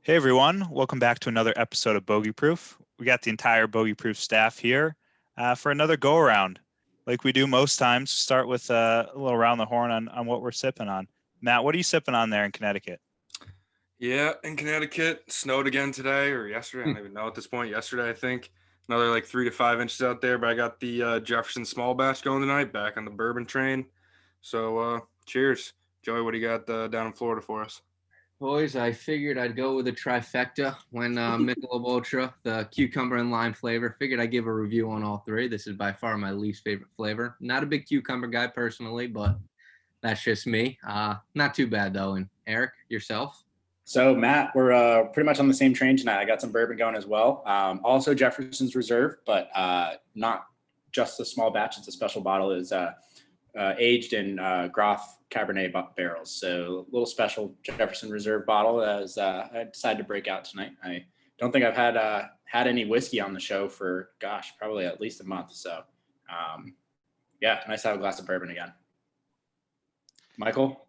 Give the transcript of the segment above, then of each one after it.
Hey everyone, welcome back to another episode of Bogey Proof. We got the entire Bogey Proof staff here for another go around. Like we do most times, start with a little around the horn on what we're sipping on. Matt, what are you sipping on there in Connecticut? Yeah, in Connecticut, snowed again today or yesterday. I don't even know at this point. Yesterday, I think. Another like 3 to 5 inches out there, but I got the Jefferson small batch going tonight, back on the bourbon train. So cheers. Joey, what do you got down in Florida for us? Boys, I figured I'd go with a trifecta when Michelob Ultra, the cucumber and lime flavor. Figured I'd give a review on all three. This is by far my least favorite flavor. Not a big cucumber guy personally, but that's just me. Not too bad though. And Eric, yourself? So Matt, we're pretty much on the same train tonight. I got some bourbon going as well. Also Jefferson's Reserve, but not just a small batch. It's a special bottle. It's aged in Groff Cabernet barrels. So a little special Jefferson Reserve bottle as I decided to break out tonight. I don't think I've had any whiskey on the show for, probably at least a month. So yeah, nice to have a glass of bourbon again. Michael?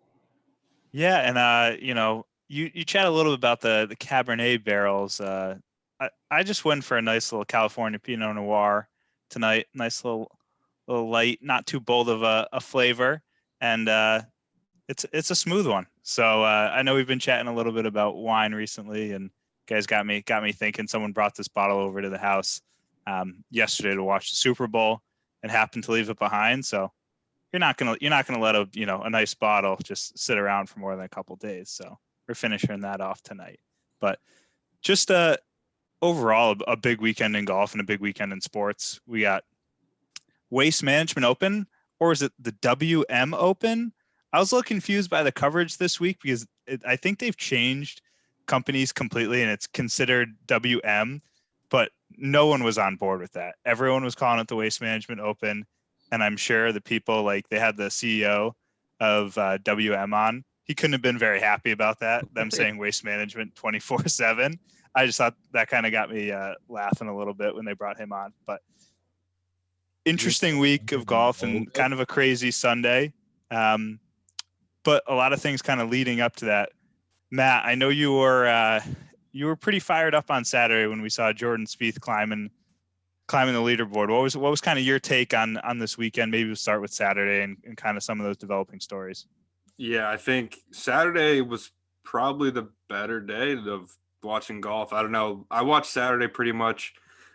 Yeah, and you chat a little bit about the Cabernet barrels. I just went for a nice little California Pinot Noir tonight. Nice little light, not too bold of a flavor, and it's a smooth one. So I know we've been chatting a little bit about wine recently, and guys got me thinking. Someone brought this bottle over to the house yesterday to watch the Super Bowl and happened to leave it behind. So you're not gonna let a nice bottle just sit around for more than a couple days. So we're finishing that off tonight. But just overall a big weekend in golf and a big weekend in sports. We got Waste Management Open, or is it the WM Open? I was a little confused by the coverage this week because I think they've changed companies completely and it's considered WM, but no one was on board with that. Everyone was calling it the Waste Management Open. And I'm sure the people, like, they had the CEO of WM on. He couldn't have been very happy about that, them saying Waste Management 24/7. I just thought that kind of got me laughing a little bit when they brought him on. But interesting week of golf and kind of a crazy Sunday. But a lot of things kind of leading up to that. Matt, I know you were pretty fired up on Saturday when we saw Jordan Spieth climbing the leaderboard. What was kind of your take on this weekend? Maybe we'll start with Saturday and kind of some of those developing stories. Yeah, I think Saturday was probably the better day of watching golf. I don't know. I watched Saturday pretty much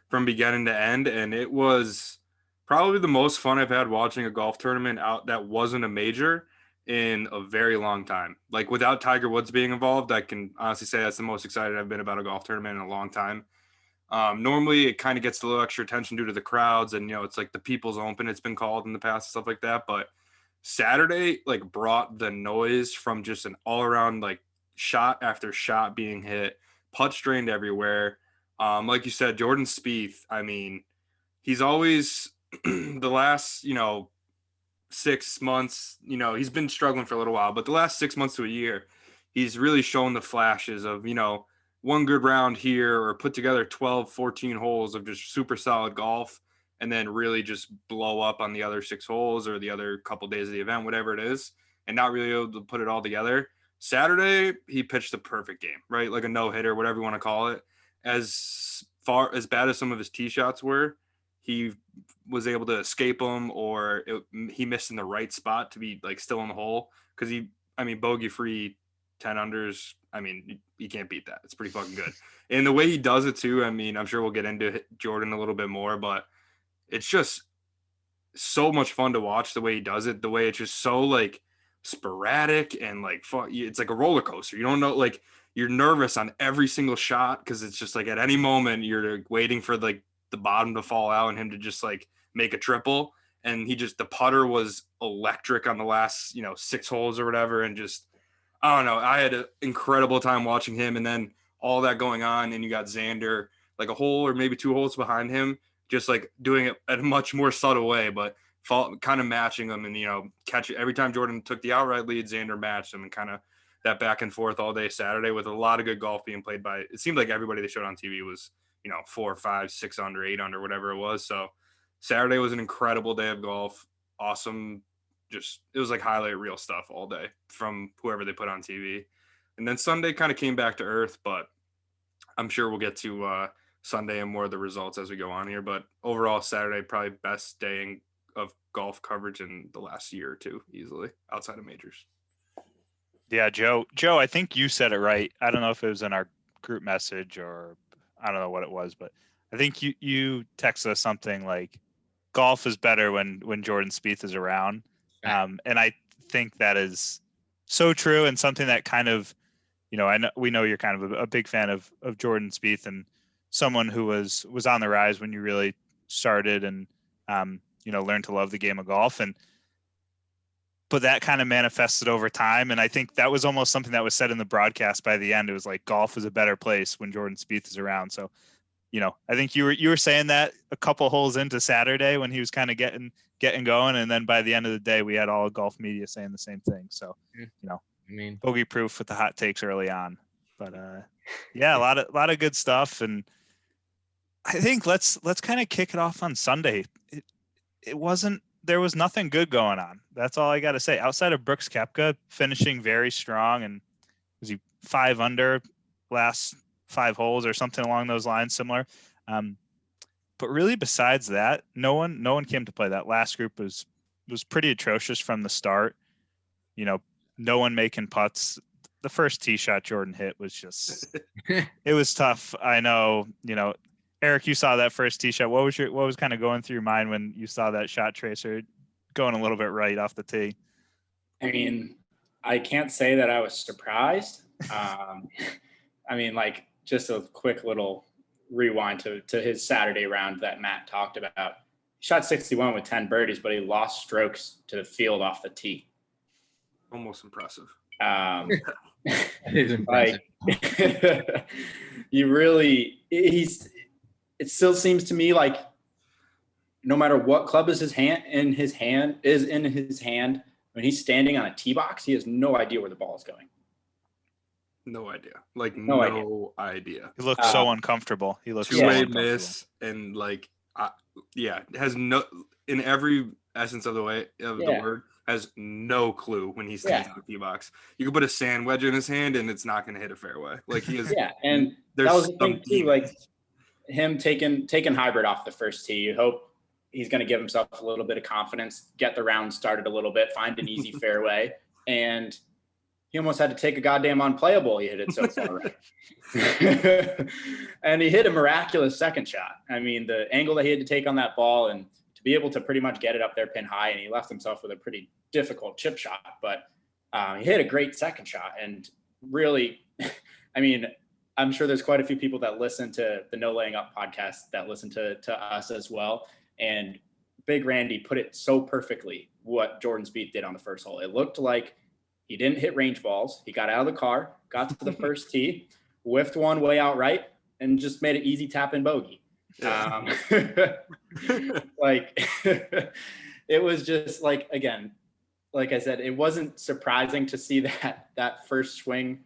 from beginning to end, and it was probably the most fun I've had watching a golf tournament out that wasn't a major in a very long time. Like, without Tiger Woods being involved, I can honestly say that's the most excited I've been about a golf tournament in a long time. Normally it kind of gets a little extra attention due to the crowds and, it's like the People's Open, it's been called in the past and stuff like that. But Saturday, like, brought the noise from just an all around, like, shot after shot being hit, putts drained everywhere. Like you said, Jordan Spieth, I mean, he's always the last, 6 months, he's been struggling for a little while, but the last 6 months to a year, he's really shown the flashes of, one good round here or put together 12, 14 holes of just super solid golf and then really just blow up on the other 6 holes or the other couple days of the event, whatever it is, and not really able to put it all together. Saturday, he pitched the perfect game, right? Like a no-hitter, whatever you want to call it. As bad as some of his tee shots were, he was able to escape them, or he missed in the right spot to be, like, still in the hole because bogey free 10 unders. I mean, you can't beat that. It's pretty fucking good. And the way he does it too, I mean, I'm sure we'll get into Jordan a little bit more, but it's just so much fun to watch the way he does it, the way it's just so, like, sporadic and, like, it's like a roller coaster. You don't know, like, you're nervous on every single shot because it's just like at any moment you're waiting for, like, the bottom to fall out and him to just, like, make a triple. And the putter was electric on the last, 6 holes or whatever. And just, I don't know. I had an incredible time watching him, and then all that going on, and you got Xander like a hole or maybe 2 holes behind him, just, like, doing it in a much more subtle way, but kind of matching them and, catch it. Every time Jordan took the outright lead, Xander matched him, and kind of that back and forth all day Saturday with a lot of good golf being played by, it seemed like everybody they showed on TV was, 4, 5, 6 under, 8 under, whatever it was. So Saturday was an incredible day of golf. Awesome. It was like highlight reel stuff all day from whoever they put on TV. And then Sunday kind of came back to earth, but I'm sure we'll get to Sunday and more of the results as we go on here. But overall, Saturday probably best day of golf coverage in the last year or two, easily outside of majors. Yeah, Joe, I think you said it right. I don't know if it was in our group message or I don't know what it was, but I think you texted us something like golf is better when Jordan Spieth is around. And I think that is so true and something that kind of, we know you're kind of a big fan of Jordan Spieth and someone who was on the rise when you really started and, learned to love the game of golf. But that kind of manifested over time. And I think that was almost something that was said in the broadcast by the end. It was like golf is a better place when Jordan Spieth is around. So, I think you were saying that a couple holes into Saturday when he was kind of getting going. And then by the end of the day, we had all golf media saying the same thing. So, bogey proof with the hot takes early on, but yeah, a lot of good stuff. And I think let's kind of kick it off on Sunday. There was nothing good going on. That's all I got to say. Outside of Brooks Koepka finishing very strong, and was he 5 under last 5 holes or something along those lines, similar. But really, besides that, no one came to play. That last group was pretty atrocious from the start. No one making putts. The first tee shot Jordan hit was just it was tough. I know. Eric, you saw that first tee shot. What was kind of going through your mind when you saw that shot tracer going a little bit right off the tee? I mean, I can't say that I was surprised. Just a quick little rewind to his Saturday round that Matt talked about. He shot 61 with 10 birdies, but he lost strokes to the field off the tee. Almost impressive. It is impressive. It still seems to me like no matter what club is in his hand, when he's standing on a tee box, he has no idea where the ball is going. No idea. No idea. He looks so uncomfortable. He looks two-way miss and has no, in every essence of the word, has no clue when he stands on the tee box. You can put a sand wedge in his hand and it's not going to hit a fairway. Like he is. Yeah, and that was the thing too. Like him taking hybrid off the first tee. You hope he's going to give himself a little bit of confidence, get the round started a little bit, find an easy fairway, and he almost had to take a goddamn unplayable. He hit it so far right. And he hit a miraculous second shot. I mean, the angle that he had to take on that ball and to be able to pretty much get it up there pin high, and he left himself with a pretty difficult chip shot, but he hit a great second shot. And really, I mean, I'm sure there's quite a few people that listen to the No Laying Up podcast that listen to us as well. And Big Randy put it so perfectly what Jordan Spieth did on the first hole. It looked like he didn't hit range balls. He got out of the car, got to the first tee, whiffed one way out right, and just made an easy tap in bogey. It was just like, again, like I said, it wasn't surprising to see that first swing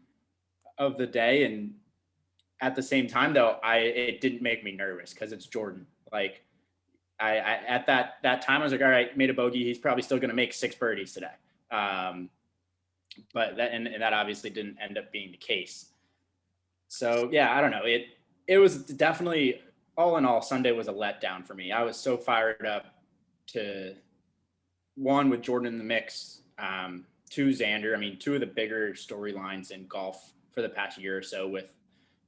of the day. And at the same time, though, it didn't make me nervous because it's Jordan. Like I at that time, I was like, all right, made a bogey. He's probably still going to make 6 birdies today. But that obviously didn't end up being the case. So yeah, I don't know. It was definitely, all in all, Sunday was a letdown for me. I was so fired up to one with Jordan in the mix, 2 Xander. I mean, 2 of the bigger storylines in golf for the past year or so with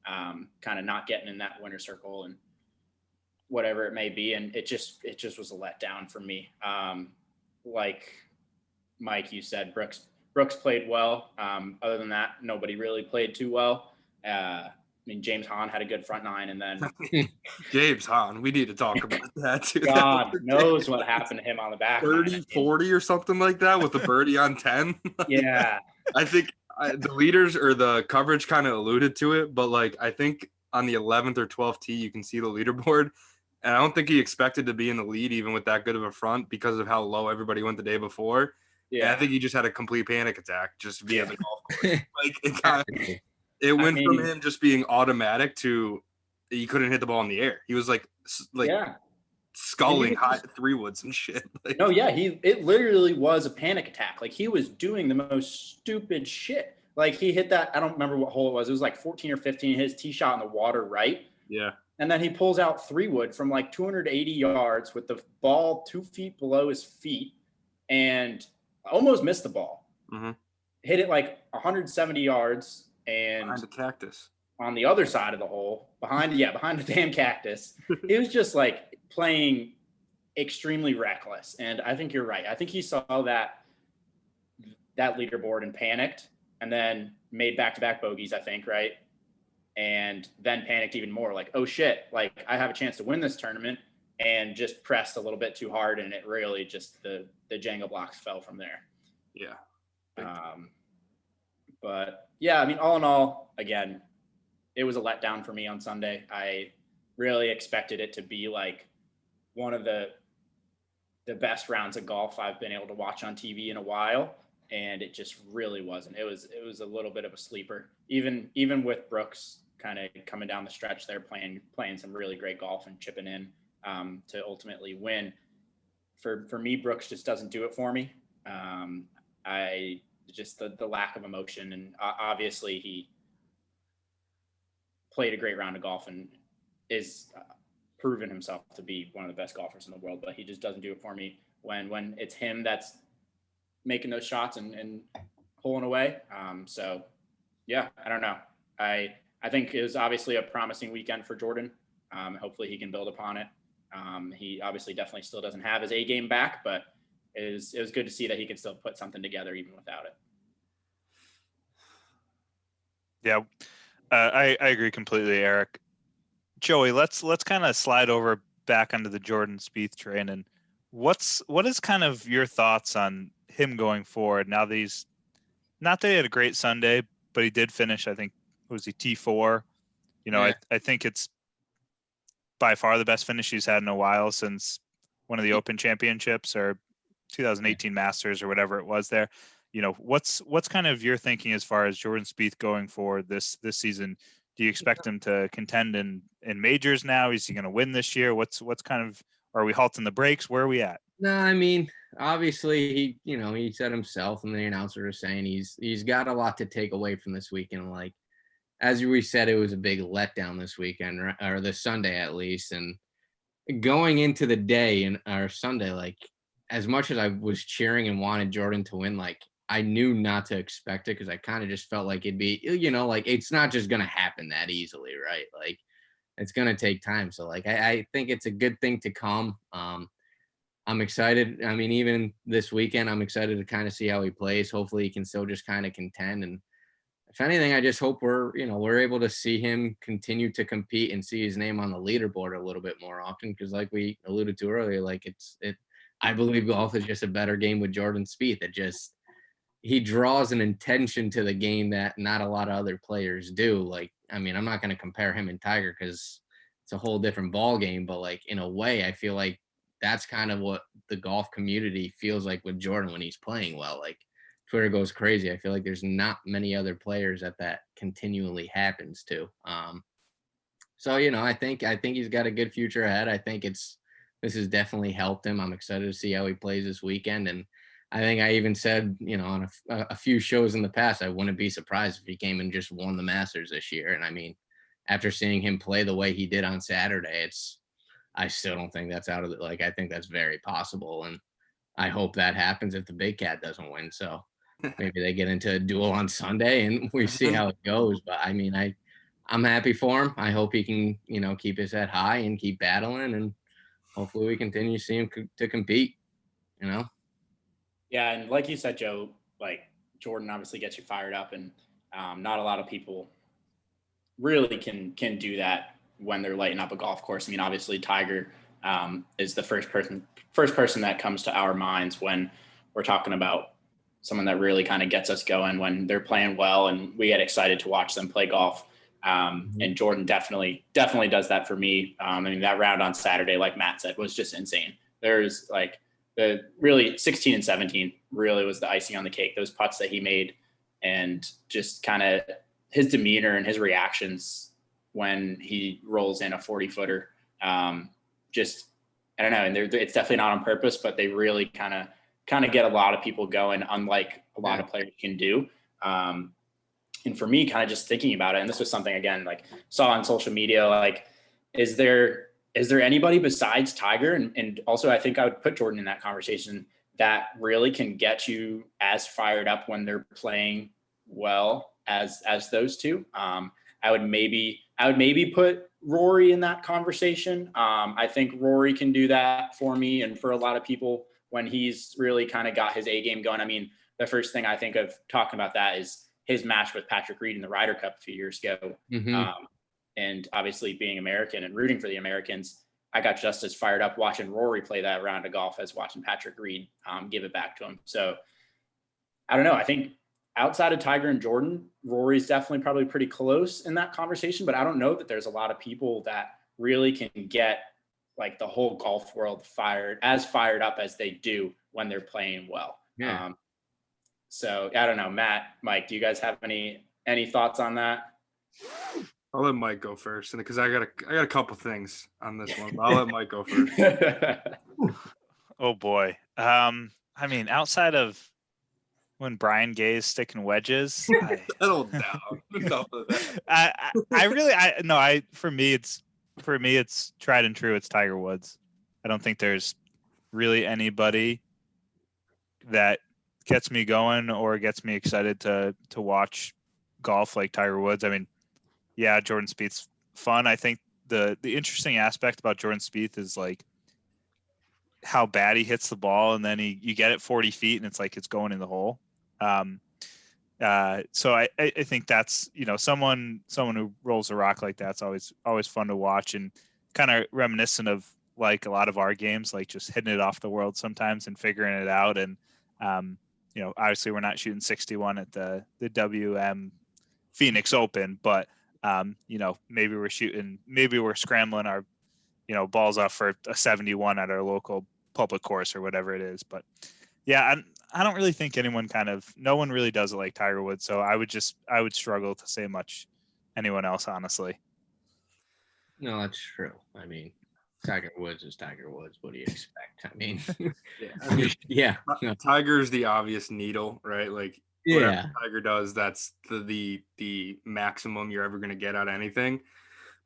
kind of not getting in that winner's circle and whatever it may be. And it just was a letdown for me. Like Mike, you said, Brooks played well. Other than that, nobody really played too well. I mean, James Hahn had a good front 9, and then James Hahn, we need to talk about that too. God knows what happened to him on the back. 30, 40 or something like that with the birdie on 10. Yeah. I think the leaders or the coverage kind of alluded to it, but like I think on the 11th or 12th tee, you can see the leaderboard. And I don't think he expected to be in the lead even with that good of a front because of how low everybody went the day before. Yeah, and I think he just had a complete panic attack just via the golf course. Like it went from him just being automatic to he couldn't hit the ball in the air. He was like sculling high 3-woods and shit. Like, no, yeah, it literally was a panic attack. Like he was doing the most stupid shit. Like he hit that, I don't remember what hole it was. It was like 14 or 15, his tee shot in the water, right? Yeah. And then he pulls out 3-wood from like 280 yards with the ball 2 feet below his feet and almost missed the ball. Mm-hmm. Hit it like 170 yards and Behind the cactus. on the other side of the hole, behind the damn cactus. He was just like playing extremely reckless. And I think you're right. I think he saw that leaderboard and panicked and then made back-to-back bogeys, I think, right? And then panicked even more, like, oh shit, like I have a chance to win this tournament, and just pressed a little bit too hard, and it really just the Jenga blocks fell from there. Yeah. But yeah, I mean, all in all, again, it was a letdown for me on Sunday. I really expected it to be like one of the best rounds of golf I've been able to watch on TV in a while. And it just really wasn't. It was a little bit of a sleeper. Even with Brooks kind of coming down the stretch there, playing some really great golf and chipping in to ultimately win. For me, Brooks just doesn't do it for me. I just the lack of emotion, and obviously he played a great round of golf and is proven himself to be one of the best golfers in the world, but he just doesn't do it for me when it's him that's making those shots and pulling away. So yeah, I don't know. I think it was obviously a promising weekend for Jordan. Hopefully he can build upon it. He obviously definitely still doesn't have his A game back, but it was good to see that he can still put something together even without it. Yeah, I agree completely, Eric. Joey, let's kind of slide over back onto the Jordan Spieth train, and what is kind of your thoughts on him going forward now that he's not that he had a great Sunday, but he did finish, I think, was he T4? You know, Yeah. I think it's by far the best finish he's had in a while since one of the Open Championships or 2018 Masters or whatever it was there. You know, what's kind of your thinking as far as Jordan Spieth going forward this season? Do you expect him to contend in majors now? Is he going to win this year? What's kind of, are we halting the brakes? Where are we at? No, I mean, obviously he said himself, and the announcer was saying he's got a lot to take away from this weekend. Like, as we said, it was a big letdown this weekend, or this Sunday at least. And going into the day and our Sunday, like, as much as I was cheering and wanted Jordan to win, like, I knew not to expect it because I kind of just felt like it'd be, like, it's not just gonna happen that easily, right? Like, it's gonna take time. So, like, I think it's a good thing to come. I'm excited. I mean, even this weekend, I'm excited to kind of see how he plays. Hopefully he can still just kind of contend. And if anything, I just hope we're able to see him continue to compete and see his name on the leaderboard a little bit more often. Cause like we alluded to earlier, like I believe golf is just a better game with Jordan Spieth. He draws an intention to the game that not a lot of other players do. Like, I mean, I'm not going to compare him and Tiger cause it's a whole different ball game, but like in a way, I feel like that's kind of what the golf community feels like with Jordan when he's playing well. Like, Twitter goes crazy. I feel like there's not many other players that continually happens to. So, I think he's got a good future ahead. I think this has definitely helped him. I'm excited to see how he plays this weekend. And I think I even said, on a few shows in the past, I wouldn't be surprised if he came and just won the Masters this year. And I mean, after seeing him play the way he did on Saturday, I still don't think that's out of it. Like, I think that's very possible. And I hope that happens if the big cat doesn't win. So maybe they get into a duel on Sunday and we see how it goes. But I mean, I'm happy for him. I hope he can, keep his head high and keep battling, and hopefully we continue to see him to compete, Yeah. And like you said, Joe, like Jordan obviously gets you fired up, and not a lot of people really can do that when they're lighting up a golf course. I mean, obviously Tiger is the first person that comes to our minds when we're talking about someone that really kind of gets us going when they're playing well and we get excited to watch them play golf. And Jordan definitely does that for me. I mean, that round on Saturday, like Matt said, was just insane. There's like the really 16 and 17 really was the icing on the cake. Those putts that he made, and just kind of his demeanor and his reactions when he rolls in a 40-footer. Just, I don't know. And it's definitely not on purpose, but they really kind of get a lot of people going, unlike a lot of players can do. And for me, kind of just thinking about it, and this was something, again, like saw on social media, like, is there anybody besides Tiger? And also, I think I would put Jordan in that conversation that really can get you as fired up when they're playing well as those two. I would maybe put Rory in that conversation. I think Rory can do that for me and for a lot of people when he's really kind of got his A game going. I mean, the first thing I think of talking about that is his match with Patrick Reed in the Ryder Cup a few years ago. And obviously being American and rooting for the Americans, I got just as fired up watching Rory play that round of golf as watching Patrick Reed give it back to him. So I don't know. I think outside of Tiger and Jordan, Rory's definitely probably pretty close in that conversation, but I don't know that there's a lot of people that really can get like the whole golf world fired up as they do when they're playing well. Yeah. So I don't know, Matt, Mike, do you guys have any thoughts on that? I'll let Mike go first, and because I got a couple things on this one. But I'll let Mike go first. Oh boy. I mean, outside of when Brian Gay's sticking wedges, Settle down. Enough of that. for me it's tried and true. It's Tiger Woods. I don't think there's really anybody that gets me going or gets me excited to watch golf like Tiger Woods. I mean, yeah, Jordan Spieth's fun. I think the interesting aspect about Jordan Spieth is like how bad he hits the ball, and then you get it 40 feet and it's like it's going in the hole. So I think that's, someone who rolls a rock like that's always fun to watch, and kind of reminiscent of like a lot of our games, like just hitting it off the world sometimes and figuring it out. And obviously we're not shooting 61 at the WM Phoenix Open, but maybe we're scrambling our balls off for a 71 at our local public course or whatever it is. But yeah, I don't really think no one really does it like Tiger Woods. So I would struggle to say much anyone else, honestly. No, that's true. I mean, Tiger Woods is Tiger Woods. What do you expect? I mean, yeah. Tiger's the obvious needle, right? Like, whatever Tiger does, that's the maximum you're ever going to get out of anything.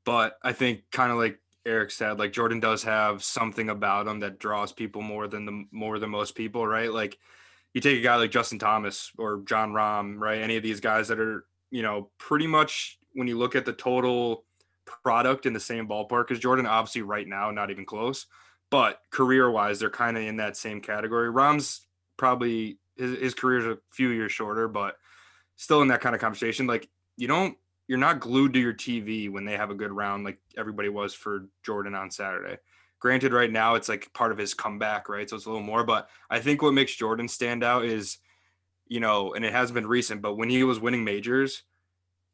But I think, kind of like Eric said, like Jordan does have something about him that draws people more than most people, right? Like, you take a guy like Justin Thomas or John Rahm, right? Any of these guys that are, pretty much, when you look at the total product, in the same ballpark as Jordan, obviously right now, not even close, but career wise, they're kind of in that same category. Rahm's probably his career's a few years shorter, but still in that kind of conversation. Like, you're not glued to your TV when they have a good round, like everybody was for Jordan on Saturday. Granted, right now it's like part of his comeback, right? So it's a little more, but I think what makes Jordan stand out is, and it hasn't been recent, but when he was winning majors,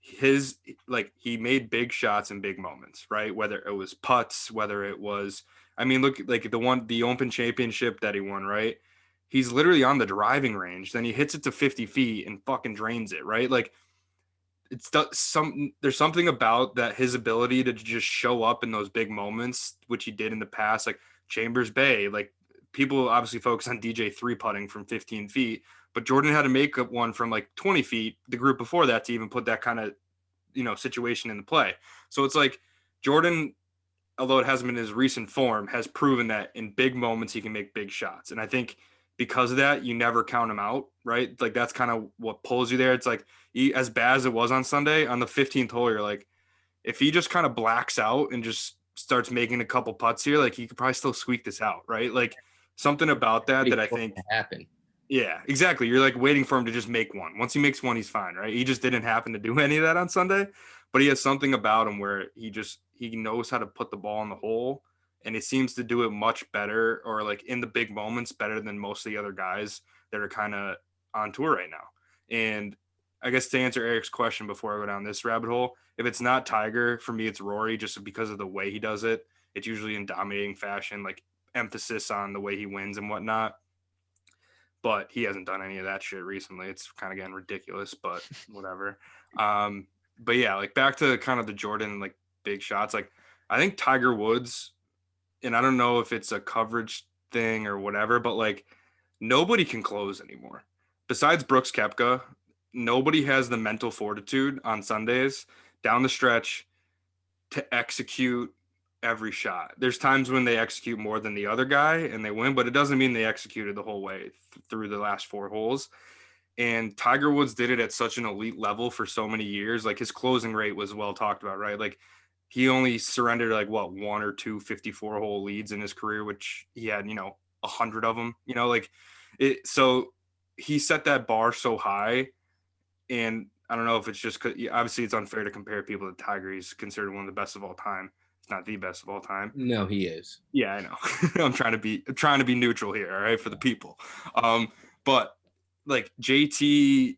he made big shots in big moments, right? Whether it was putts, whether it was, look, like the Open Championship that he won, right? He's literally on the driving range, then he hits it to 50 feet and fucking drains it, right? Like, there's something about that, his ability to just show up in those big moments, which he did in the past, like Chambers Bay. Like, people obviously focus on DJ 3-putting from 15 feet, but Jordan had to make up one from like 20 feet the group before that to even put that kind of, situation into play. So it's like Jordan, although it hasn't been his recent form, has proven that in big moments he can make big shots. And I think because of that, you never count him out, right? Like, that's kind of what pulls you there. It's like, as bad as it was on Sunday, on the 15th hole, you're like, if he just kind of blacks out and just starts making a couple putts here, like, he could probably still squeak this out, right? Like, something about that I think happen. Yeah, exactly. You're like waiting for him to just make one. Once he makes one, he's fine, right? He just didn't happen to do any of that on Sunday, but he has something about him where he knows how to put the ball in the hole, and he seems to do it much better, or like in the big moments, better than most of the other guys that are kind of on tour right now. And I guess to answer Eric's question before I go down this rabbit hole, if it's not Tiger, for me, it's Rory, just because of the way he does it. It's usually in dominating fashion, like emphasis on the way he wins and whatnot. But he hasn't done any of that shit recently. It's kind of getting ridiculous, but whatever. But yeah, like back to kind of the Jordan, like big shots. Like, I think Tiger Woods, and I don't know if it's a coverage thing or whatever, but like nobody can close anymore besides Brooks Koepka. nobody has the mental fortitude on Sundays down the stretch to execute every shot. There's times when they execute more than the other guy and they win, but it doesn't mean they executed the whole way through the last 4 holes. And Tiger Woods did it at such an elite level for so many years. Like his closing rate was well talked about, right? Like he only surrendered like what, 1 or 2 54-hole leads in his career, which he had, 100 of them, like it. So he set that bar so high. And I don't know if it's just 'cause obviously it's unfair to compare people to Tiger. He's considered one of the best of all time. It's not the best of all time. No, he is. Yeah, I know. I'm trying to be neutral here, all right, for the people. But like JT,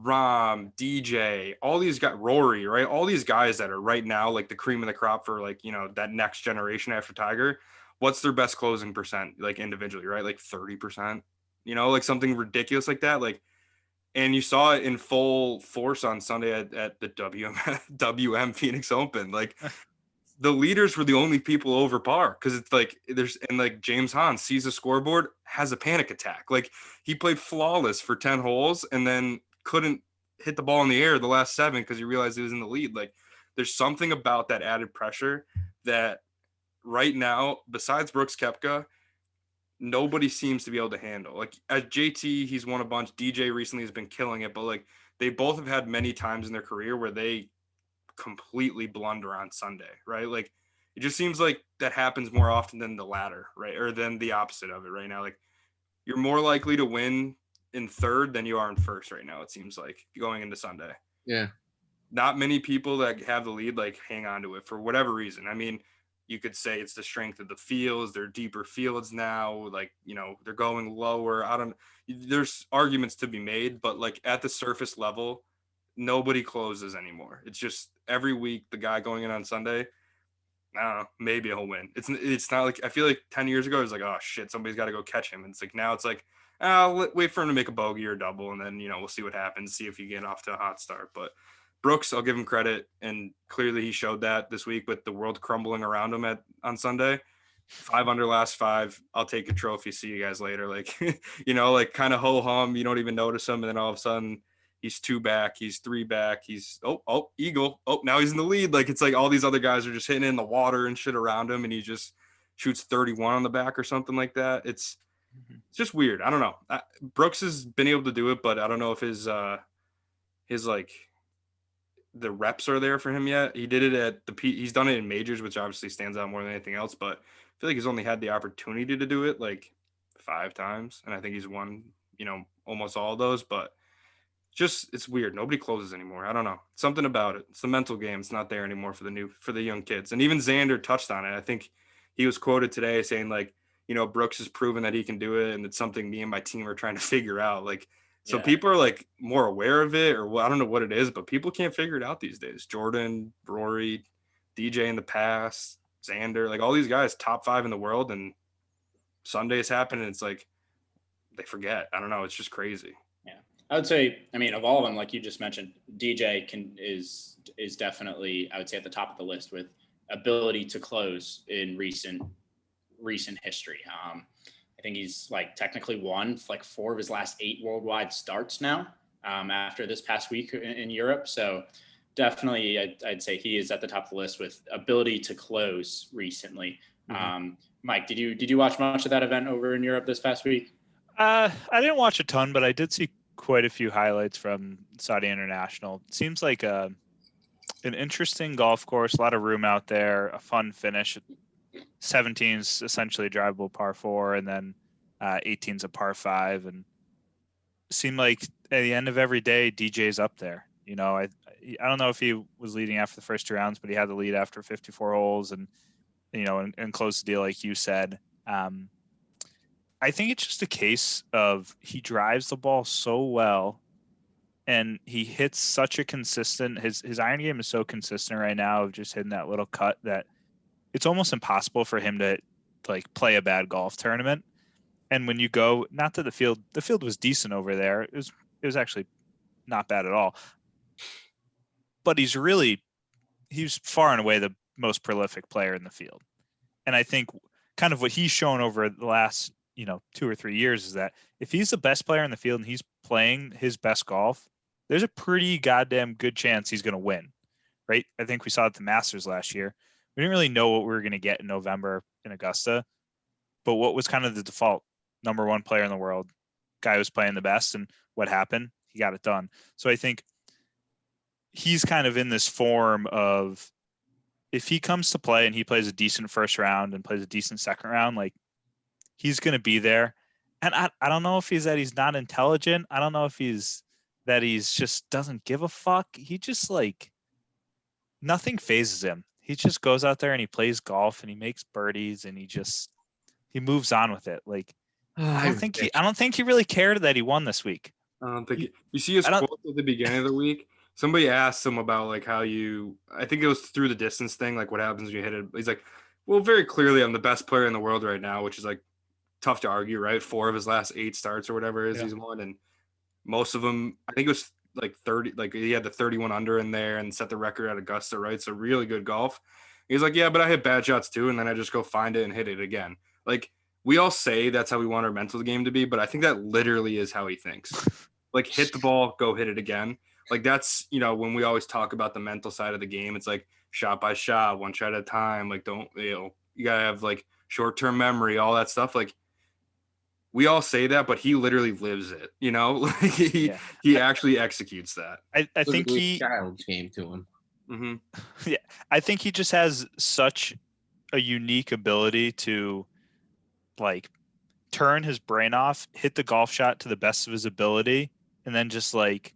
Rom, DJ, all these guys, Rory, right? All these guys that are right now like the cream of the crop for like, that next generation after Tiger. What's their best closing percent, like individually, right? Like 30%, like something ridiculous like that. Like, and you saw it in full force on Sunday at the WM Phoenix Open. Like the leaders were the only people over par because it's like James Hahn sees the scoreboard, has a panic attack. Like he played flawless for 10 holes and then couldn't hit the ball in the air the last 7 because he realized he was in the lead. Like there's something about that added pressure that right now, besides Brooks Koepka, nobody seems to be able to handle. Like at JT, he's won a bunch. DJ recently has been killing it, but like they both have had many times in their career where they completely blunder on Sunday, right? Like it just seems like that happens more often than the latter, right? Or than the opposite of it right now. Like you're more likely to win in third than you are in first right now, it seems like, going into Sunday. Yeah. Not many people that have the lead like hang on to it for whatever reason. I mean, you could say it's the strength of the fields. They're deeper fields now. Like, they're going lower. There's arguments to be made, but like at the surface level, nobody closes anymore. It's just every week, the guy going in on Sunday, I don't know, maybe he'll win. It's not like, I feel like 10 years ago, it was like, oh shit, somebody's got to go catch him. And it's like, now it's like, I'll wait for him to make a bogey or a double. And then, we'll see what happens, see if you get off to a hot start. But Brooks, I'll give him credit, and clearly he showed that this week with the world crumbling around him on Sunday. 5 under last 5. I'll take a trophy. See you guys later. Like, like kind of ho hum. You don't even notice him, and then all of a sudden he's 2 back, he's 3 back, he's eagle. Oh, now he's in the lead. Like it's like all these other guys are just hitting in the water and shit around him, and he just shoots 31 on the back or something like that. It's just weird. I don't know. Brooks has been able to do it, but I don't know if his like the reps are there for him yet. He did it at he's done it in majors, which obviously stands out more than anything else, but I feel like he's only had the opportunity to do it like 5 times. And I think he's won, almost all of those, but just, it's weird. Nobody closes anymore. I don't know. Something about it. It's the mental game. It's not there anymore for the young kids. And even Xander touched on it. I think he was quoted today saying like, Brooks has proven that he can do it. And it's something me and my team are trying to figure out. Like, so people are like more aware of it, or I don't know what it is, but people can't figure it out these days. Jordan, Rory, DJ in the past, Xander, like all these guys, top 5 in the world, and Sundays happen, and it's like they forget. I don't know. It's just crazy. Yeah, I would say, I mean, of all of them, like you just mentioned, DJ is definitely, I would say, at the top of the list with ability to close in recent history. I think he's like technically won like 4 of his last 8 worldwide starts now after this past week in Europe. So definitely I'd say he is at the top of the list with ability to close recently. Mm-hmm. Mike, did you watch much of that event over in Europe this past week? I didn't watch a ton, but I did see quite a few highlights from Saudi International. It seems like an interesting golf course, a lot of room out there, a fun finish. 17 is essentially a drivable par 4, and then 18 is a par 5, and it seemed like at the end of every day, DJ's up there. I don't know if he was leading after the first 2 rounds, but he had the lead after 54 holes, and and closed the deal like you said. I think it's just a case of he drives the ball so well, and he hits such a consistent. His iron game is so consistent right now of just hitting that little cut that it's almost impossible for him to like play a bad golf tournament. And when you go, not to the field was decent over there. It was actually not bad at all. But he's far and away the most prolific player in the field. And I think kind of what he's shown over the last, 2 or 3 years is that if he's the best player in the field and he's playing his best golf, there's a pretty goddamn good chance he's going to win, right? I think we saw it at the Masters last year. We didn't really know what we were going to get in November in Augusta, but what was kind of the default? Number one player in the world, guy was playing the best, and what happened? He got it done. So I think he's kind of in this form of, if he comes to play and he plays a decent first round and plays a decent second round, like, he's going to be there. And I don't know if he's not intelligent. I don't know if he's just doesn't give a fuck. He just, like, nothing phases him. He just goes out there and he plays golf and he makes birdies and he moves on with it. Like, I don't think he really cared that he won this week. I don't think you see his quote at the beginning of the week. Somebody asked him about, like, I think it was through the distance thing, like what happens when you hit it. He's like, well, very clearly I'm the best player in the world right now, which is, like, tough to argue, right? 4 of his last 8 starts or whatever it is he's won, and most of them, I think it was like 30, like he had the 31 under in there and set the record at Augusta, right? So really good golf. He's like, yeah, but I hit bad shots too, and then I just go find it and hit it again. Like, we all say that's how we want our mental game to be, but I think that literally is how he thinks. Like, hit the ball, go hit it again. Like, that's, when we always talk about the mental side of the game, it's like shot by shot, one shot at a time. Like, you gotta have, like, short-term memory, all that stuff. Like, we all say that, but he literally lives it, Like, he actually executes that. I think child's game to him. Mm-hmm. Yeah, I think he just has such a unique ability to, like, turn his brain off, hit the golf shot to the best of his ability, and then just, like,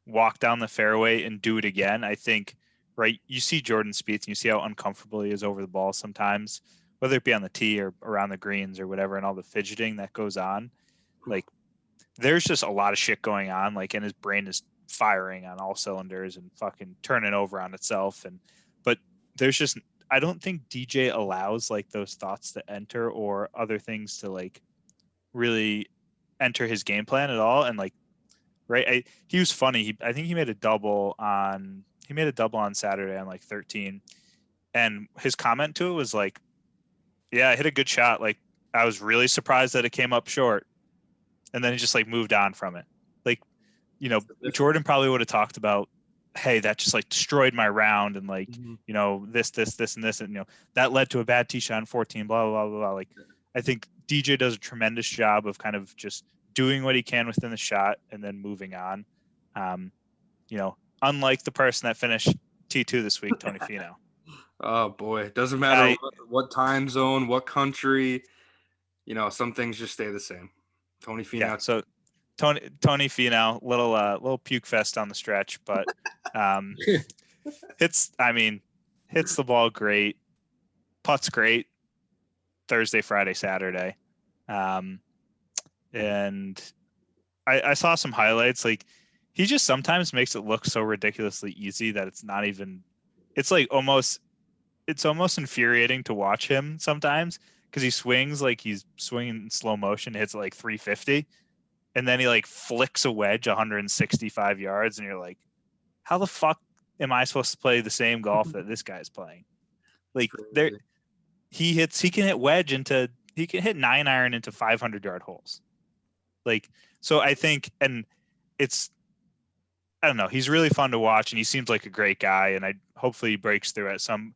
walk down the fairway and do it again. I think, right, you see Jordan Spieth and you see how uncomfortable he is over the ball sometimes, whether it be on the tee or around the greens or whatever, and all the fidgeting that goes on. Like, there's just a lot of shit going on, like, and his brain is firing on all cylinders and fucking turning over on itself. But there's just, I don't think DJ allows, like, those thoughts to enter or other things to, like, really enter his game plan at all. And, like, right, he was funny. I think he made a double on Saturday on, like, 13, and his comment to it was like, yeah, I hit a good shot. Like, I was really surprised that it came up short, and then he just, like, moved on from it. Like, Jordan probably would have talked about, hey, that just, like, destroyed my round, and, like, this, and this, and, that led to a bad tee shot in 14, blah, blah, blah, blah. Like, I think DJ does a tremendous job of kind of just doing what he can within the shot and then moving on. Unlike the person that finished T2 this week, Tony Finau. Oh boy, it doesn't matter what time zone, what country, some things just stay the same. Tony Finau. Yeah, so Tony Finau, little puke fest on the stretch, but hits the ball great, putts great, Thursday, Friday, Saturday. And I saw some highlights. Like, he just sometimes makes it look so ridiculously easy that it's not even, it's like almost infuriating to watch him sometimes, because he swings like he's swinging in slow motion, hits like 350, and then he, like, flicks a wedge 165 yards, and you're like, how the fuck am I supposed to play the same golf that this guy's playing? Like, he can hit 9-iron into 500-yard holes. Like, so I think, and I don't know, he's really fun to watch, and he seems like a great guy, and hopefully he breaks through at some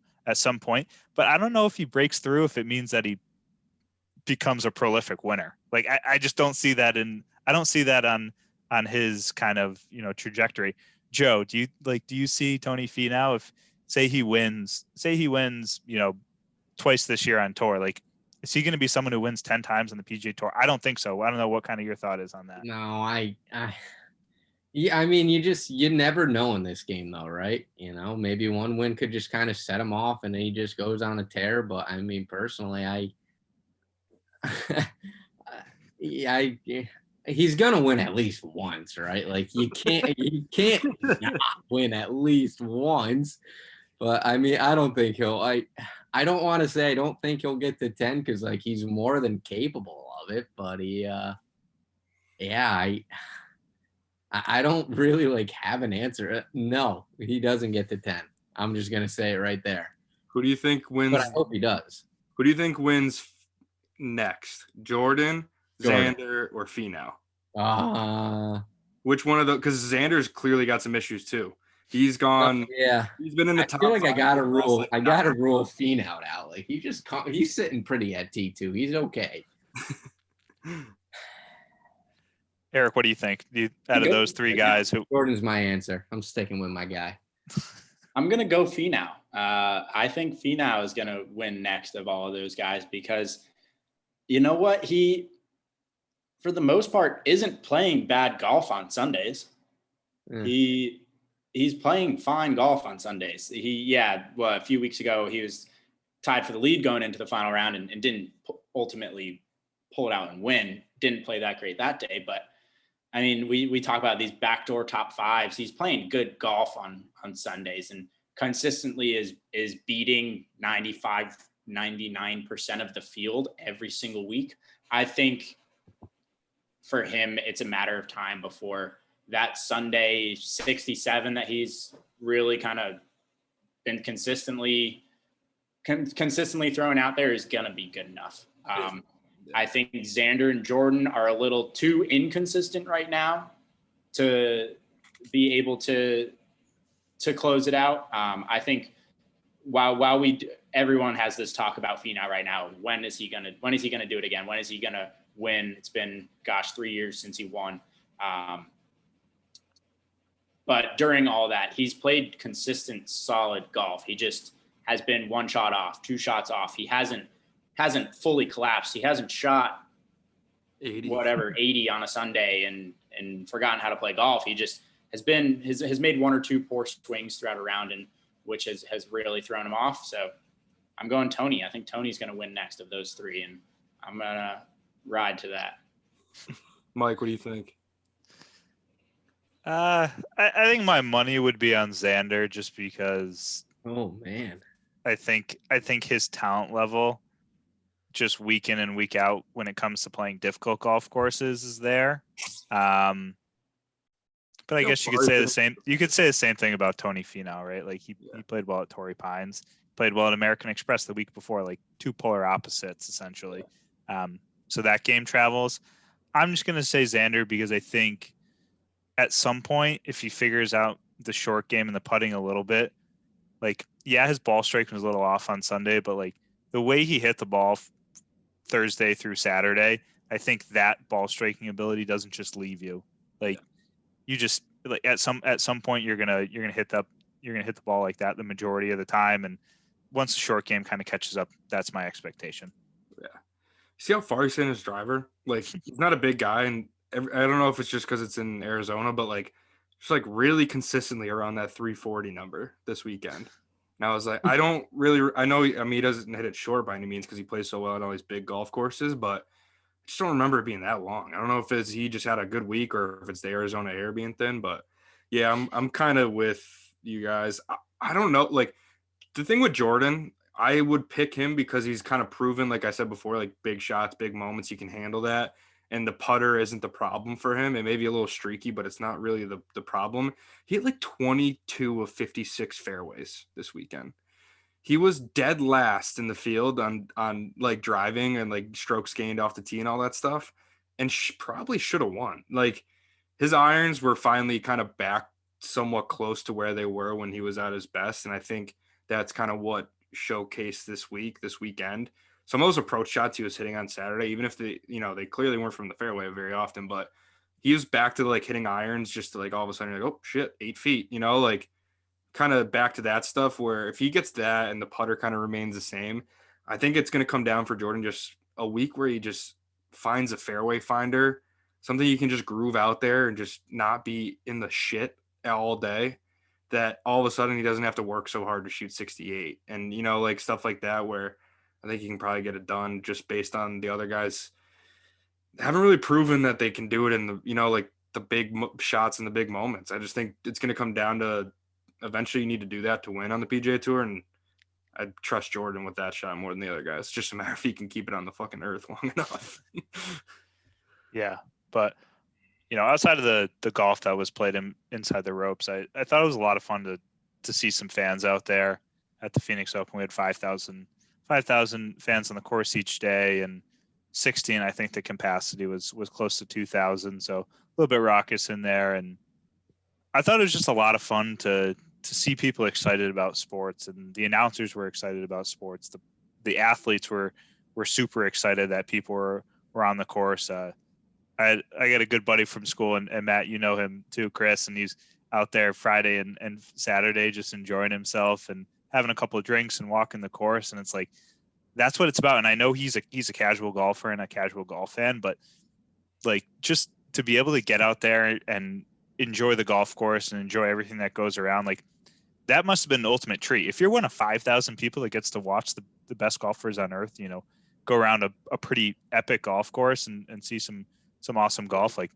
point. But I don't know if he breaks through if it means that he becomes a prolific winner. Like, I just don't see that I don't see that on his kind of, trajectory. Joe, do you see Tony Finau, if say he wins, twice this year on tour, like, is he going to be someone who wins 10 times on the PGA Tour? I don't think so. I don't know what kind of your thought is on that. No, yeah, I mean, you never know in this game, though, right? Maybe one win could just kind of set him off and he just goes on a tear. But I mean, personally, he's gonna win at least once, right? Like, you can't not win at least once. But I mean, I don't think I don't want to say I don't think he'll get to 10, because, like, he's more than capable of it. But I don't really, like, have an answer. No, he doesn't get to 10. I'm just gonna say it right there. Who do you think wins? But I hope he does. Who do you think wins next? Jordan, Xander, or Finau? which one of the, because Xander's clearly got some issues too. He's gone. Yeah. He's been in the top. I feel like I five gotta for the last, rule. like, I gotta rule Finau out. Like he's sitting pretty at T2. He's okay. Eric, what do you think? Out of those three guys, who? Jordan's my answer. I'm sticking with my guy. I'm going to go Finau. I think Finau is going to win next of all of those guys because you know what? He, for the most part, isn't playing bad golf on Sundays. He's playing fine golf on Sundays. A few weeks ago, he was tied for the lead going into the final round and didn't ultimately pull it out and win. Didn't play that great that day, but I mean, we talk about these backdoor top fives. He's playing good golf on Sundays and consistently is beating 95, 99% of the field every single week. I think for him, it's a matter of time before that Sunday 67 that he's really kind of been consistently throwing out there is going to be good enough. I think Xander and Jordan are a little too inconsistent right now to be able to close it out. I think while everyone has this talk about Finau right now, when is he gonna do it again? When is he gonna win? It's been 3 years since he won. But during all that, he's played consistent, solid golf. He just has been one shot off, two shots off. He hasn't fully collapsed. He hasn't shot 80 on a Sunday and forgotten how to play golf. He just has made one or two poor swings throughout a round, and which has really thrown him off. So I'm going Tony. I think Tony's going to win next of those three, and I'm going to ride to that. Mike, what do you think? I think my money would be on Xander just because. Oh man. I think his talent level, just week in and week out when it comes to playing difficult golf courses, is there. But I guess you could say the same. You could say the same thing about Tony Finau, right? Like he played well at Torrey Pines, played well at American Express the week before, like two polar opposites essentially. So that game travels. I'm just gonna say Xander because I think at some point, if he figures out the short game and the putting a little bit, like his ball striking was a little off on Sunday, but like the way he hit the ball Thursday through Saturday, I think that ball striking ability doesn't just leave you. Like you just like at some point you're gonna hit the ball like that the majority of the time, and once the short game kind of catches up, that's my expectation. Yeah. See how far he's in his driver? Like he's not a big guy, and I don't know if it's just because it's in Arizona, but like just like really consistently around that 340 number this weekend. And I was like, I know, he doesn't hit it short by any means because he plays so well at all these big golf courses, but I just don't remember it being that long. I don't know if he just had a good week or if it's the Arizona air being thin, but yeah, I'm kind of with you guys. I don't know. Like the thing with Jordan, I would pick him because he's kind of proven, like I said before, like big shots, big moments, he can handle that. And the putter isn't the problem for him. It may be a little streaky, but it's not really the problem. He hit like 22 of 56 fairways this weekend. He was dead last in the field on like driving and like strokes gained off the tee and all that stuff, and probably should have won. Like his irons were finally kind of back somewhat close to where they were when he was at his best, and I think that's kind of what showcased this weekend. Some of those approach shots he was hitting on Saturday, even if they clearly weren't from the fairway very often, but he was back to like hitting irons just to like all of a sudden you're like, oh shit, 8 feet, like kind of back to that stuff where if he gets that and the putter kind of remains the same, I think it's going to come down for Jordan just a week where he just finds a fairway finder, something you can just groove out there and just not be in the shit all day, that all of a sudden he doesn't have to work so hard to shoot 68 and, like stuff like that where I think he can probably get it done just based on the other guys haven't really proven that they can do it in the, like the big shots and the big moments. I just think it's going to come down to eventually you need to do that to win on the PGA Tour. And I trust Jordan with that shot more than the other guys. It's just a matter if he can keep it on the fucking earth long enough. Yeah. But, outside of the golf that was played inside the ropes, I thought it was a lot of fun to see some fans out there at the Phoenix Open. We had 5,000 fans on the course each day, and 16, I think the capacity was close to 2,000. So a little bit raucous in there. And I thought it was just a lot of fun to see people excited about sports, and the announcers were excited about sports. The athletes were super excited that people were on the course. I got a good buddy from school, and Matt, you know him too, Chris, and he's out there Friday and Saturday just enjoying himself and having a couple of drinks and walking the course. And it's like, that's what it's about. And I know he's a casual golfer and a casual golf fan, but like, just to be able to get out there and enjoy the golf course and enjoy everything that goes around, like, that must have been the ultimate treat. If you're one of 5,000 people that gets to watch the best golfers on earth, you know, go around a pretty epic golf course and see some awesome golf, like,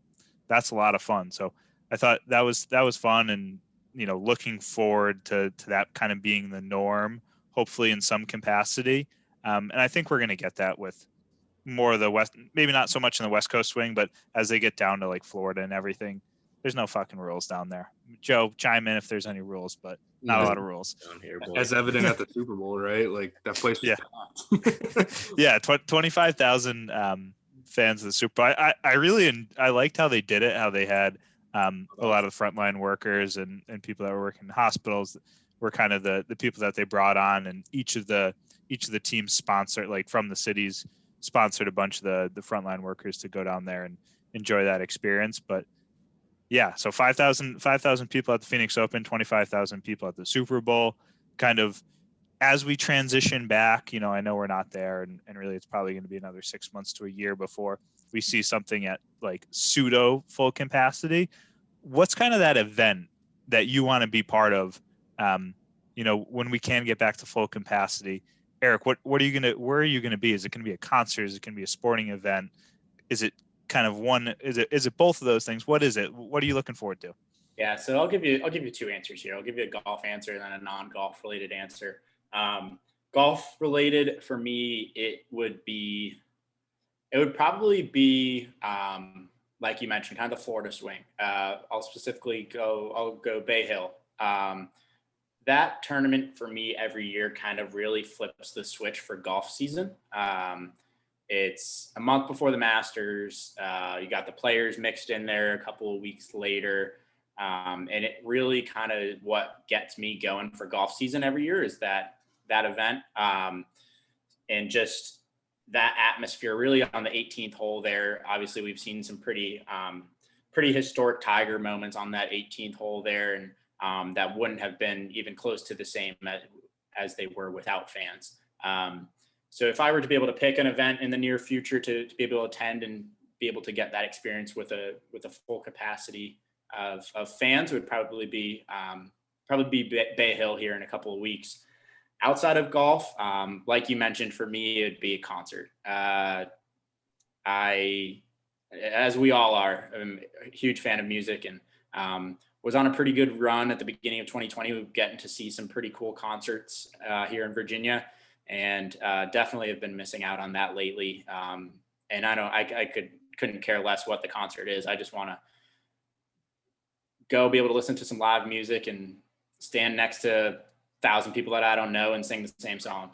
that's a lot of fun. So I thought that was fun, and, you know, looking forward to that kind of being the norm, hopefully in some capacity. And I think we're going to get that with more of the West, maybe not so much in the West Coast swing, but as they get down to like Florida and everything, there's no fucking rules down there. Joe, chime in if there's any rules, but not a lot of rules. Down here, boy. As evident at the Super Bowl, right? Like, that place was packed. Yeah, 25,000 fans of the Super Bowl. I liked how they did it, how they had a lot of the frontline workers and people that were working in hospitals were kind of the people that they brought on, and each of the teams sponsored, like from the cities, sponsored a bunch of the frontline workers to go down there and enjoy that experience. But yeah, so 5,000 people at the Phoenix Open, 25,000 people at the Super Bowl. Kind of as we transition back, you know, I know we're not there, and really it's probably going to be another 6 months to a year before we see something at like pseudo full capacity. What's kind of that event that you want to be part of? You know, when we can get back to full capacity, Eric, where are you going to be? Is it going to be a concert? Is it going to be a sporting event? Is it kind of one? Is it both of those things? What is it? What are you looking forward to? Yeah, so I'll give you two answers here. I'll give you a golf answer and then a non-golf related answer. Golf related for me, it would probably be like you mentioned, kind of the Florida swing. I'll go Bay Hill. That tournament for me every year kind of really flips the switch for golf season. It's a month before the Masters. You got the players mixed in there a couple of weeks later. And it really kind of what gets me going for golf season every year is that event. And just that atmosphere really on the 18th hole there. Obviously we've seen some pretty historic Tiger moments on that 18th hole there. And that wouldn't have been even close to the same as they were without fans. So if I were to be able to pick an event in the near future to be able to attend and be able to get that experience with a full capacity of fans, it would probably be Bay Hill here in a couple of weeks. Outside of golf, like you mentioned, for me, it'd be a concert. As we all are, I'm a huge fan of music, and was on a pretty good run at the beginning of 2020. We're getting to see some pretty cool concerts here in Virginia, and definitely have been missing out on that lately. And I couldn't care less what the concert is. I just want to go be able to listen to some live music and stand next to 1,000 people that I don't know and sing the same song.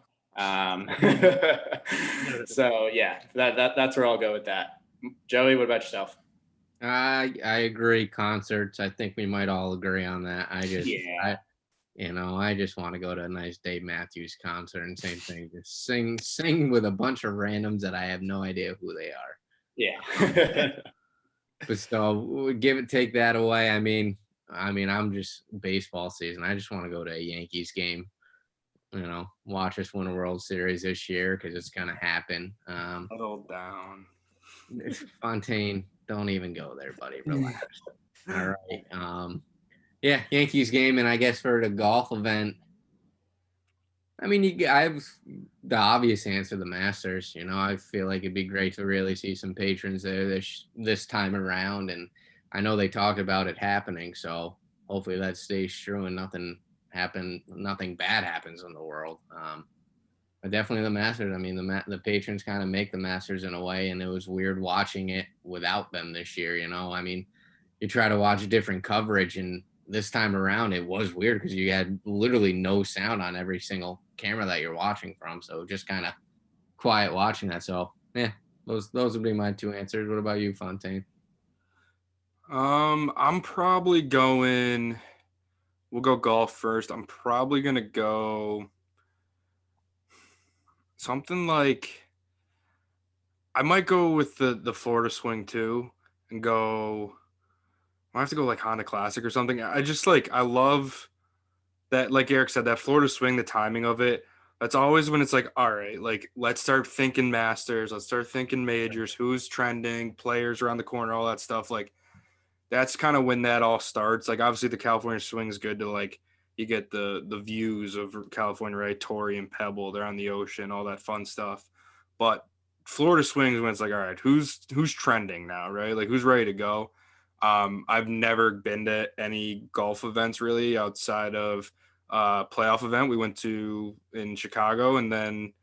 So yeah, that's where I'll go with that. Joey, what about yourself? I agree. Concerts. I think we might all agree on that. I just want to go to a nice Dave Matthews concert, and same thing, just sing with a bunch of randoms that I have no idea who they are. Yeah. But so take that away. I mean, I'm just baseball season. I just want to go to a Yankees game, watch us win a World Series this year, because it's going to happen. Settle down. Fontaine, don't even go there, buddy. Relax. All right. Yeah, Yankees game. And I guess for the golf event, I mean, I have the obvious answer, the Masters. I feel like it'd be great to really see some patrons there this time around. And I know they talked about it happening, so hopefully that stays true and nothing bad happens in the world. But definitely the Masters. I mean, the patrons kind of make the Masters in a way, and it was weird watching it without them this year. I mean, you try to watch different coverage, and this time around it was weird because you had literally no sound on every single camera that you're watching from. So just kind of quiet watching that. So yeah, Those would be my two answers. What about you, Fontaine? I'm probably going. We'll go golf first. I'm probably gonna go something like. I might go with the Florida swing too, and go. I have to go like Honda Classic or something. I just like I love that, like Eric said, that Florida swing, the timing of it. That's always when it's like, all right, like let's start thinking Masters, let's start thinking majors, who's trending, players around the corner, all that stuff. Like that's kind of when that all starts. Like obviously the California swing is good to like you get the views of California, right? Torrey and Pebble, they're on the ocean, all that fun stuff. But Florida swings when it's like, all right, who's trending now, right? Like who's ready to go? I've never been to any golf events really outside of playoff event we went to in Chicago, and then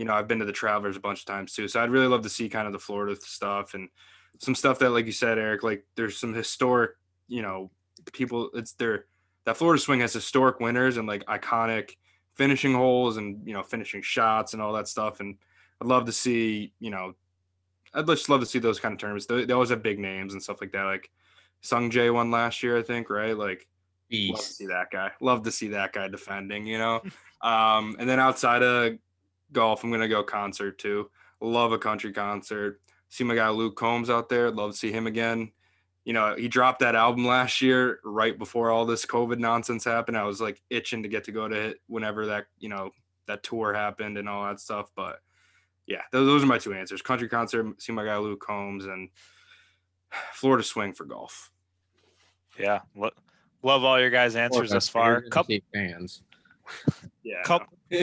I've been to the Travelers a bunch of times too. So I'd really love to see kind of the Florida stuff and some stuff that, like you said, Eric, like there's some historic, people. That Florida swing has historic winners and like iconic finishing holes and finishing shots and all that stuff. And I'd love to see, I'd just love to see those kind of tournaments. They always have big names and stuff like that. Like Sung Jae won last year, I think, right? Like, love to see that guy. Love to see that guy defending, And then outside of golf, I'm gonna go concert too. Love a country concert. See my guy Luke Combs out there. Love to see him again. He dropped that album last year right before all this COVID nonsense happened. I was like itching to get to go to it whenever that that tour happened and all that stuff. But yeah, those are my two answers: country concert, see my guy Luke Combs, and Florida swing for golf. Yeah, love all your guys' answers thus far. Fans. Yeah.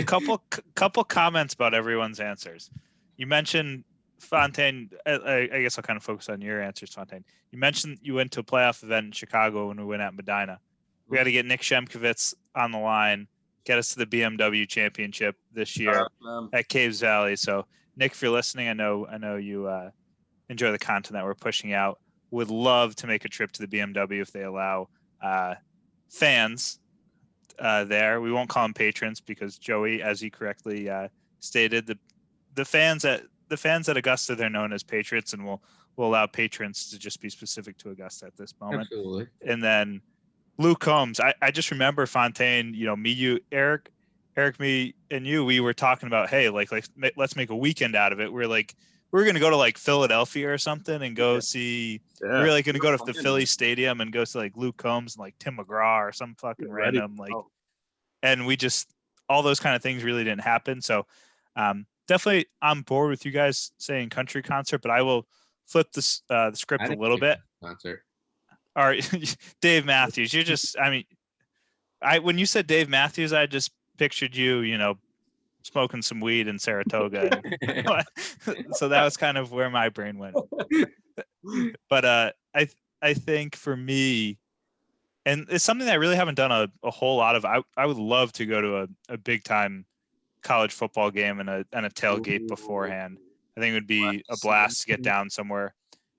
Couple comments about everyone's answers. You mentioned Fontaine. I guess I'll kind of focus on your answers, Fontaine. You mentioned you went to a playoff event in Chicago when we went at Medina. We got to get Nick Shemkovitz on the line, get us to the BMW Championship this year at Caves Valley. So, Nick, if you're listening, I know you enjoy the content that we're pushing out. Would love to make a trip to the BMW if they allow fans there. We won't call them patrons because Joey, as he correctly stated, the fans at Augusta, they're known as patrons, and we'll allow patrons to just be specific to Augusta at this moment. Absolutely. And then Luke Combs, I just remember Fontaine, me, you, Eric, me, and you, we were talking about, hey, like let's make a weekend out of it. We're going to go to like Philadelphia or something and go see. Yeah. We're like going to go to the Philly Stadium and go to like Luke Combs and like Tim McGraw or some fucking random and we just all those kind of things really didn't happen. So definitely on board with you guys saying country concert, but I will flip the script a little bit. Concert. All right, Dave Matthews. When you said Dave Matthews, I just pictured you, smoking some weed in Saratoga. So that was kind of where my brain went. But I think for me, and it's something that I really haven't done a whole lot of. I would love to go to a big time college football game and a tailgate beforehand. I think it would be a blast to get down somewhere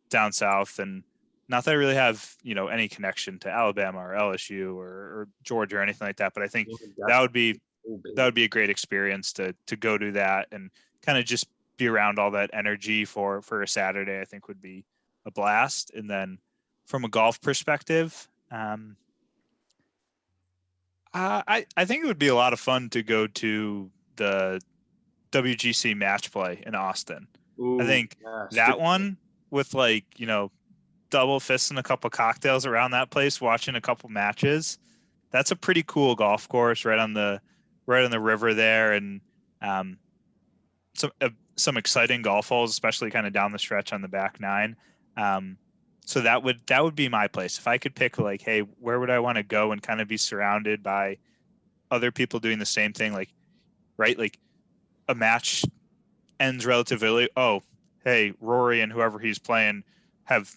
down south, and not that I really have any connection to Alabama or LSU or Georgia or anything like that, but I think that would be a great experience to go do that and kind of just be around all that energy for a Saturday. I think would be a blast. And then from a golf perspective, I think it would be a lot of fun to go to the WGC match play in Austin. I think that one with double fists and a couple cocktails around that place, watching a couple matches. That's a pretty cool golf course right on the river there, and some exciting golf holes, especially kind of down the stretch on the back nine. So that would be my place if I could pick. Like, hey, where would I want to go and kind of be surrounded by other people doing the same thing? Like, right, like a match ends relatively early. Oh, hey, Rory and whoever he's playing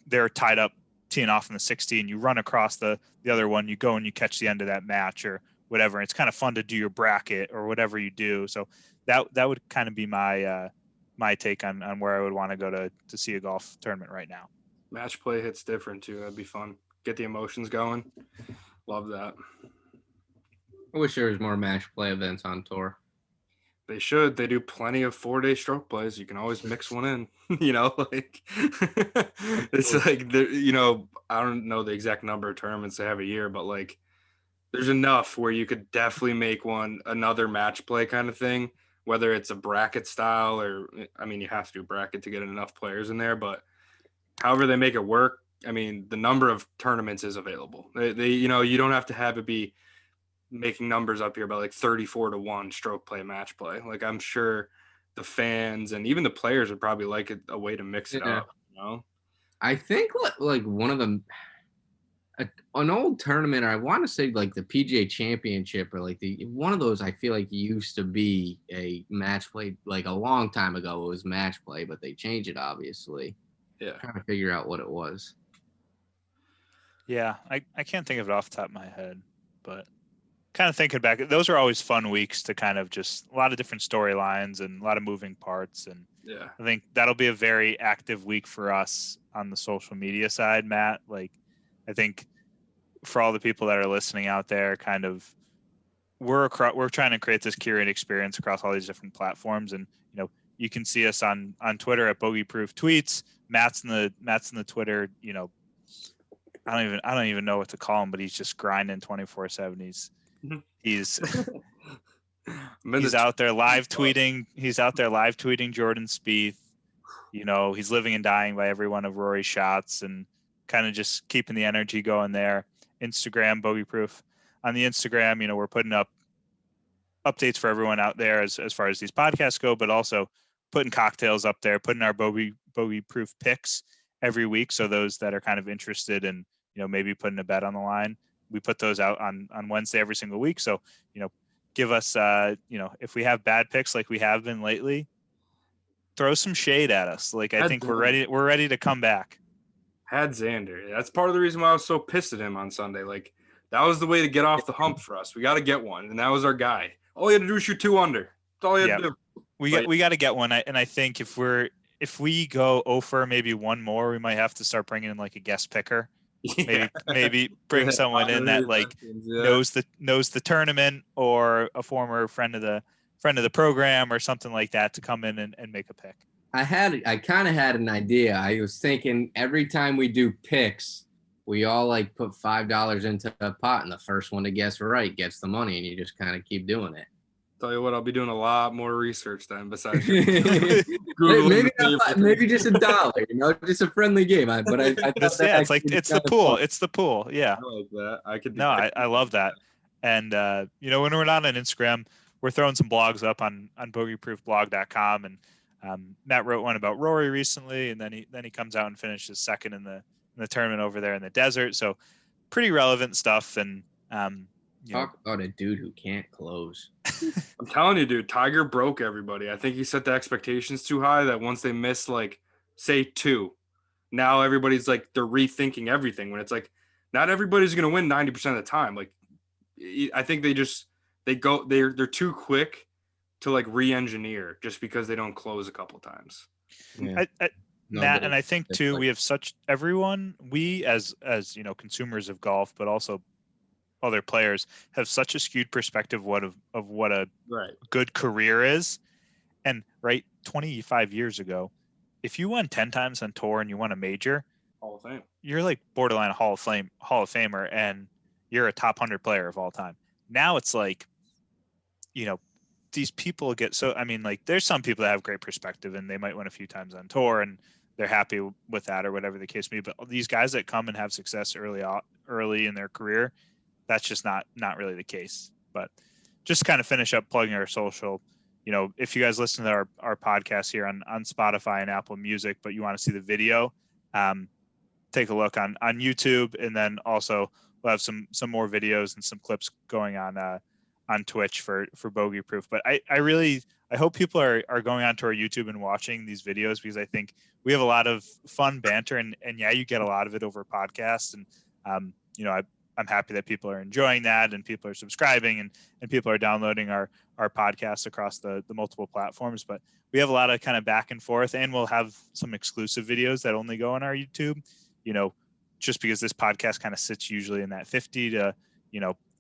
they're tied up teeing off in the 16. You run across the other one, you go and you catch the end of that match or whatever. It's kind of fun to do your bracket or whatever you do. So that would kind of be my take on where I would want to go to see a golf tournament right now. Match play hits different too. That'd be fun. Get the emotions going. Love that. I wish there was more match play events on tour. They should. They do plenty of 4-day stroke plays. You can always mix one in, like it's like, I don't know the exact number of tournaments they have a year, but like there's enough where you could definitely make one another match play kind of thing, whether it's a bracket style or, I mean, you have to do bracket to get enough players in there, but however they make it work, I mean, the number of tournaments is available. They you don't have to have it be making numbers up here about like 34-1 stroke play match play. Like I'm sure the fans and even the players would probably like a way to mix it up. I think like one of them, an old tournament, or I want to say like the PGA Championship, or like one of those. I feel like used to be a match play, like a long time ago. It was match play, but they changed it obviously. Yeah, I'm trying to figure out what it was. Yeah, I can't think of it off the top of my head, but kind of thinking back, those are always fun weeks to kind of just a lot of different storylines and a lot of moving parts. And yeah, I think that'll be a very active week for us on the social media side, Matt. Like, I think for all the people that are listening out there, kind of we're trying to create this curated experience across all these different platforms. And, you can see us on Twitter at Bogey Proof Tweets. Matt's in the Twitter, I don't even know what to call him, but he's just grinding 24/7. He's out there live tweeting. He's out there live tweeting Jordan Spieth. He's living and dying by every one of Rory's shots and kind of just keeping the energy going there. Instagram, Bogey Proof. On the Instagram, we're putting up updates for everyone out there as far as these podcasts go, but also putting cocktails up there, putting our Bogey Proof picks every week. So those that are kind of interested in, maybe putting a bet on the line, we put those out on Wednesday every single week. So, give us, if we have bad picks like we have been lately, throw some shade at us. Like, I think we're ready to come back. Had Xander. That's part of the reason why I was so pissed at him on Sunday. Like, that was the way to get off the hump for us. We got to get one, and that was our guy. All you had to do was shoot 2 under. That's all you had to do. We got to get one. And I think if we go 0 for maybe one more, we might have to start bringing in like a guest picker. Maybe bring someone in that like knows the tournament, or a former friend of the program or something like that to come in and make a pick. I kind of had an idea. I was thinking every time we do picks, we all like put $5 into a pot, and the first one to guess right gets the money, and you just kind of keep doing it. Tell you what, I'll be doing a lot more research then. Besides, maybe just $1, just a friendly game. I it's the pool. Fun. It's the pool. Yeah, I like that. I love that. And when we're not on Instagram, we're throwing some blogs up on bogeyproofblog.com, and Matt wrote one about Rory recently, and then he comes out and finishes second in the tournament over there in the desert. So pretty relevant stuff. And talk about a dude who can't close. I'm telling you, dude, Tiger broke everybody. I think he set the expectations too high that once they miss, like, say 2, now everybody's like, they're rethinking everything, when it's like, not everybody's going to win 90% of the time. Like, I think they're too quick to like re-engineer just because they don't close a couple times. Yeah. Matt, and I think too, we have we as consumers of golf, but also other players, have such a skewed perspective of what a good career is. And 25 years ago, if you won 10 times on tour and you won a major, Hall of Fame, you're like borderline Hall of Famer, and you're a top 100 player of all time. Now it's like, these people get so, I mean, like, there's some people that have great perspective and they might win a few times on tour and they're happy with that or whatever the case may be. But these guys that come and have success early in their career, that's just not really the case. But just to kind of finish up plugging our social, if you guys listen to our podcast here on Spotify and Apple Music, but you want to see the video, take a look on YouTube. And then also we'll have some more videos and some clips going on Twitch for Bogey Proof. But I hope people are going onto our YouTube and watching these videos, because I think we have a lot of fun banter, and you get a lot of it over podcasts. And, I'm happy that people are enjoying that, and people are subscribing, and people are downloading our podcasts across the multiple platforms. But we have a lot of kind of back and forth, and we'll have some exclusive videos that only go on our YouTube, just because this podcast kind of sits usually in that 50 to,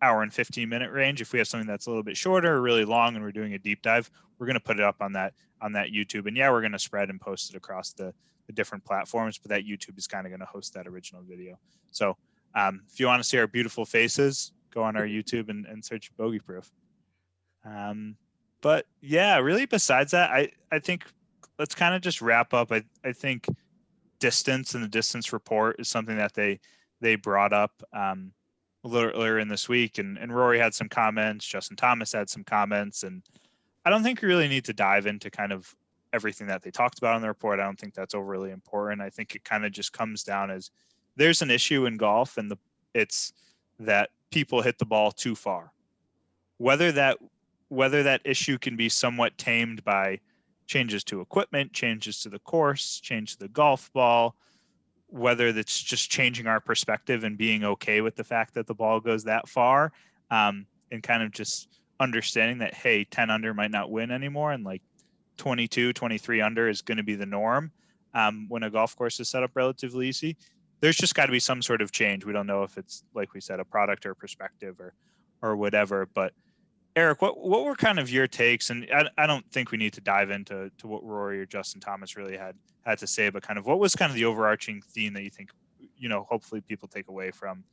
hour and 15-minute range. If we have something that's a little bit shorter or really long and we're doing a deep dive, we're going to put it up on that YouTube. And yeah, we're going to spread and post it across the different platforms, but that YouTube is kind of going to host that original video. So if you want to see our beautiful faces, go on our YouTube and search Bogey Proof. But yeah, really besides that, I think let's kind of just wrap up. I think distance and the distance report is something that they brought up a little earlier in this week, and Rory had some comments, Justin Thomas had some comments, and I don't think we really need to dive into kind of everything that they talked about in the report. I don't think that's overly important. I think it kind of just comes down as there's an issue in golf, and it's that people hit the ball too far. Whether that issue can be somewhat tamed by changes to equipment, changes to the course, change to the golf ball, whether that's just changing our perspective and being okay with the fact that the ball goes that far, and kind of just understanding that, hey, 10 under might not win anymore, and like 22, 23 under is going to be the norm when a golf course is set up relatively easy. There's just got to be some sort of change. We don't know if it's, like we said, a product or perspective or whatever. But Eric, what were kind of your takes? And I don't think we need to dive into what Rory or Justin Thomas really had to say, but kind of what was kind of the overarching theme that you think, hopefully people take away from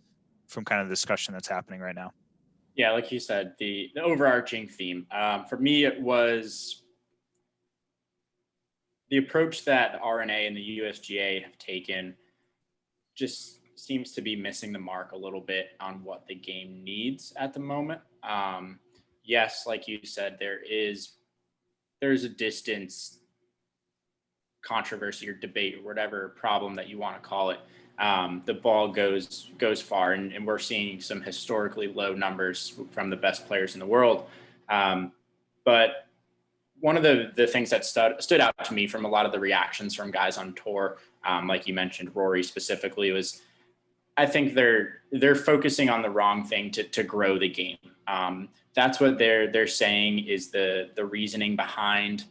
kind of the discussion that's happening right now? Yeah, like you said, the overarching theme for me, it was the approach that RNA and the USGA have taken just seems to be missing the mark a little bit on what the game needs at the moment. Yes, like you said, there's a distance controversy or debate or whatever problem that you want to call it. The ball goes far, and we're seeing some historically low numbers from the best players in the world. But one of the things that stood out to me from a lot of the reactions from guys on tour, like you mentioned, Rory specifically, was I think they're focusing on the wrong thing to grow the game. That's what they're saying is the reasoning behind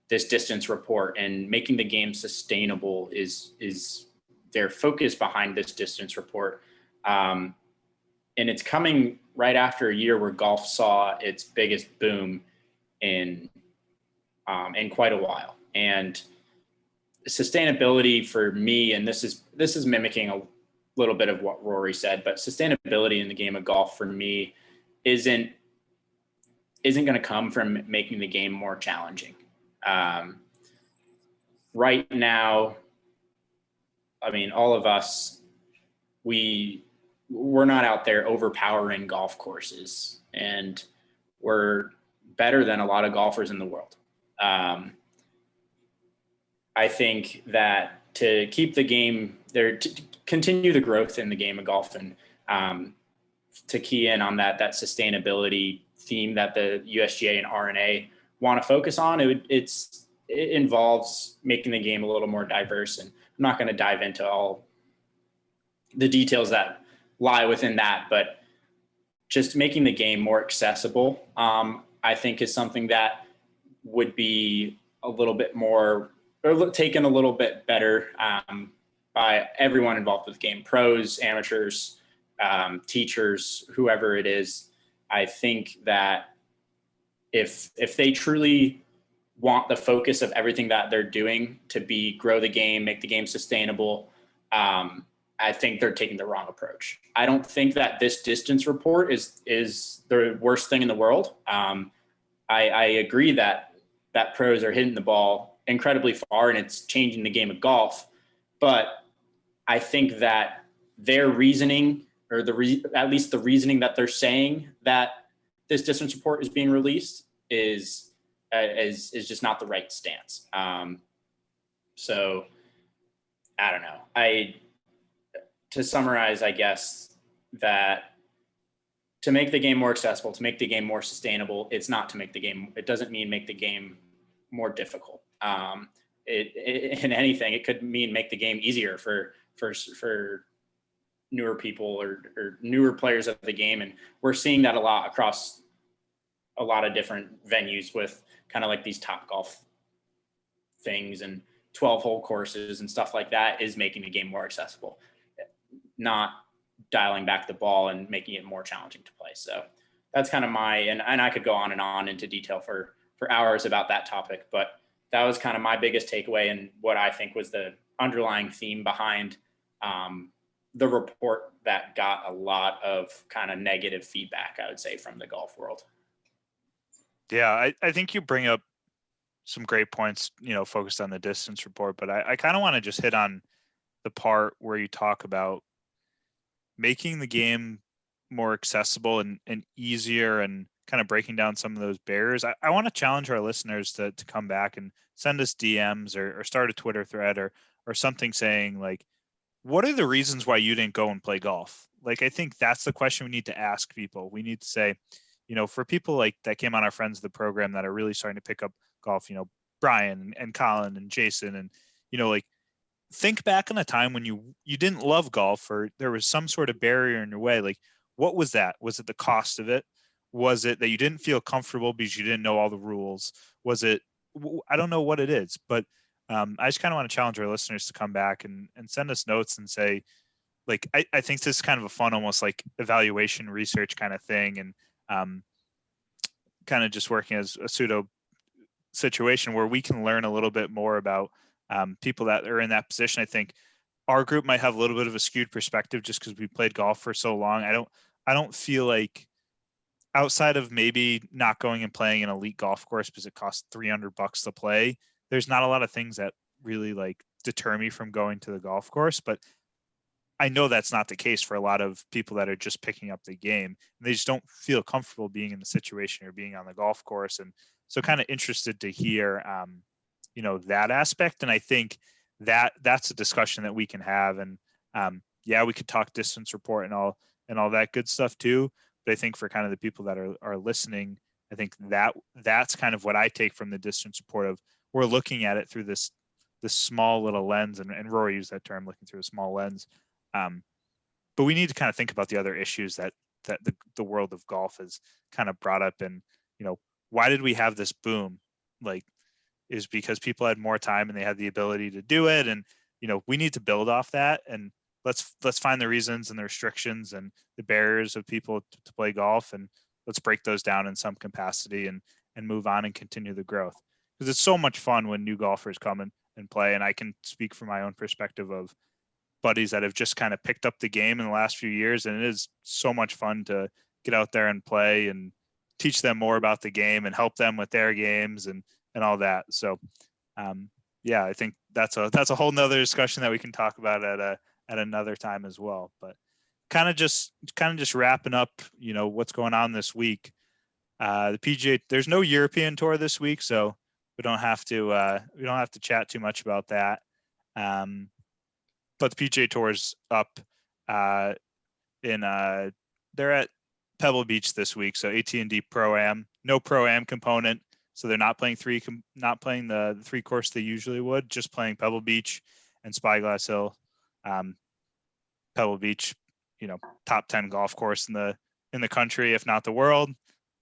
this distance report, and making the game sustainable is their focus behind this distance report. And it's coming right after a year where golf saw its biggest boom in quite a while. And sustainability for me, and this is mimicking a little bit of what Rory said, but sustainability in the game of golf for me isn't going to come from making the game more challenging. Right now, I mean, all of us, we're not out there overpowering golf courses, and we're better than a lot of golfers in the world. I think that to keep the game there, to continue the growth in the game of golf, and to key in on that sustainability theme that the USGA and RNA want to focus on, it involves making the game a little more diverse. And I'm not going to dive into all the details that lie within that, but just making the game more accessible, I think is something that would be a little bit more, or taken a little bit better by everyone involved with the game, pros, amateurs, teachers, whoever it is. I think that if they truly want the focus of everything that they're doing to be grow the game, make the game sustainable, I think they're taking the wrong approach. I don't think that this distance report is the worst thing in the world. I agree that pros are hitting the ball incredibly far and it's changing the game of golf, but I think that their reasoning, or at least the reasoning that they're saying that this distance report is being released is just not the right stance. So I don't know. To summarize, I guess that to make the game more accessible, to make the game more sustainable, it doesn't mean make the game more difficult. In anything, it could mean make the game easier for newer people or newer players of the game. And we're seeing that a lot across a lot of different venues with kind of like these Top Golf things and 12-hole courses and stuff like that is making the game more accessible. Not dialing back the ball and making it more challenging to play. So that's kind of and I could go on and on into detail for hours about that topic, but that was kind of my biggest takeaway and what I think was the underlying theme behind the report that got a lot of kind of negative feedback, I would say, from the golf world. Yeah, I think you bring up some great points, focused on the distance report, but I kind of want to just hit on the part where you talk about making the game more accessible and easier and kind of breaking down some of those barriers. I want to challenge our listeners to come back and send us DMs or start a Twitter thread or something saying like, what are the reasons why you didn't go and play golf? Like, I think that's the question we need to ask people. We need to say, for people like that came on our Friends of the Program that are really starting to pick up golf, Brian and Colin and Jason and, like, think back on a time when you didn't love golf or there was some sort of barrier in your way. Like, what was that? Was it the cost of it? Was it that you didn't feel comfortable because you didn't know all the rules? Was it, I don't know what it is, but I just kind of want to challenge our listeners to come back and send us notes and say, like, I think this is kind of a fun, almost like evaluation research kind of thing. And kind of just working as a pseudo situation where we can learn a little bit more about people that are in that position. I think our group might have a little bit of a skewed perspective just because we played golf for so long. I don't feel like, outside of maybe not going and playing an elite golf course because it costs $300 to play, there's not a lot of things that really like deter me from going to the golf course. But I know that's not the case for a lot of people that are just picking up the game. And they just don't feel comfortable being in the situation or being on the golf course. And so kind of interested to hear, that aspect. And I think that's a discussion that we can have. And yeah, we could talk distance report and all that good stuff too. But I think for kind of the people that are listening, I think that's kind of what I take from the distance report of, we're looking at it through this small little lens, and Rory used that term, looking through a small lens. But we need to kind of think about the other issues that the world of golf has kind of brought up. And, why did we have this boom? Like, is because people had more time and they had the ability to do it. And, we need to build off that, and let's find the reasons and the restrictions and the barriers of people to play golf. And let's break those down in some capacity and move on and continue the growth. Because it's so much fun when new golfers come and play. And I can speak from my own perspective of buddies that have just kind of picked up the game in the last few years. And it is so much fun to get out there and play and teach them more about the game and help them with their games and all that. So, yeah, I think that's a whole nother discussion that we can talk about at another time as well. But kind of just wrapping up, what's going on this week. The PGA, there's no European tour this week, so we don't have to chat too much about that. But the PGA Tour's up they're at Pebble Beach this week. So AT&T Pro-Am, no Pro-Am component. So they're not playing the 3 course they usually would, just playing Pebble Beach and Spyglass Hill. Pebble Beach, top 10 golf course in the country, if not the world.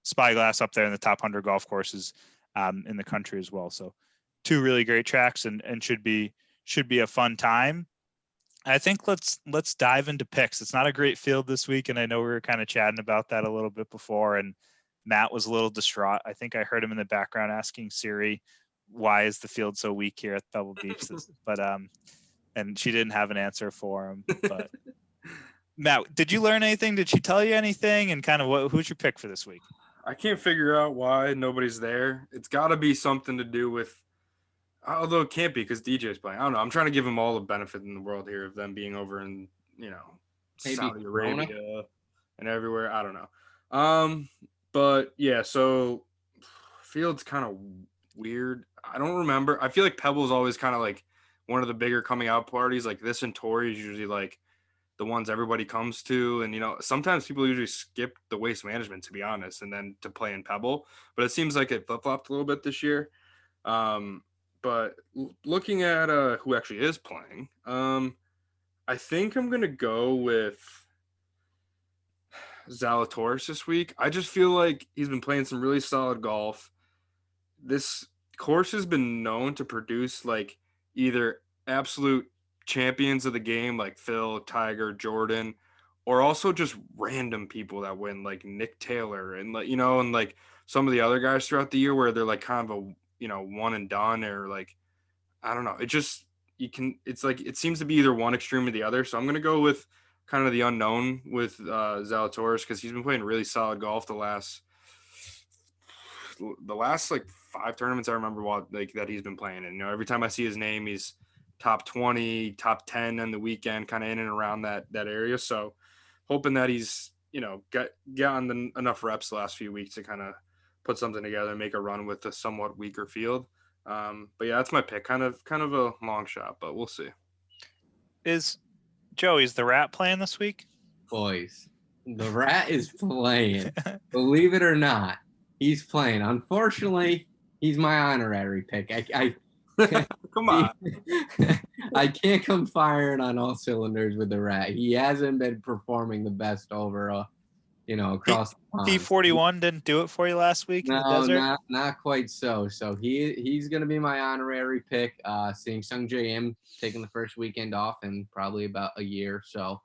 Spyglass up there in the top 100 golf courses in the country as well. So 2 really great tracks and should be a fun time. I think let's dive into picks. It's not a great field this week, and I know we were kind of chatting about that a little bit before, and Matt was a little distraught. I think I heard him in the background asking Siri, why is the field so weak here at Pebble Beach? But and she didn't have an answer for him. But Matt, did you learn anything? Did she tell you anything? And kind of who's your pick for this week? I can't figure out why nobody's there. It's got to be something to do with, although it can't be because DJ's playing. I don't know. I'm trying to give them all the benefit in the world here of them being over in, Maybe Saudi Corona? Arabia and everywhere. I don't know. But yeah, so field's kind of weird. I don't remember. I feel like Pebble's always kind of like one of the bigger coming out parties. Like this and Torrey is usually like the ones everybody comes to. And, sometimes people usually skip the Waste Management, to be honest, and then to play in Pebble. But it seems like it flip-flopped a little bit this year. But looking at who actually is playing, I think I'm going to go with Zalatoris this week. I just feel like he's been playing some really solid golf. This course has been known to produce like either absolute champions of the game like Phil, Tiger, Jordan, or also just random people that win, like Nick Taylor and like, and like some of the other guys throughout the year where they're like kind of a, one and done, or like, I don't know. It's like, it seems to be either one extreme or the other. So I'm going to go with kind of the unknown with Zalatoris, because he's been playing really solid golf the last like 5 tournaments I remember that he's been playing. And, every time I see his name, he's top 20, top 10 on the weekend, kind of in and around that area. So hoping that he's, gotten enough reps the last few weeks to kind of put something together and make a run with a somewhat weaker field. But yeah, that's my pick. Kind of a long shot, but we'll see. Is the Rat playing this week? Boys, the Rat is playing. Believe it or not, he's playing. Unfortunately, he's my honorary pick. I Come on. I can't come firing on all cylinders with the Rat. He hasn't been performing the best over, across the pond. P41 didn't do it for you last week in the desert? Not quite so. So he's going to be my honorary pick. Seeing Sung J M taking the first weekend off in probably about a year. So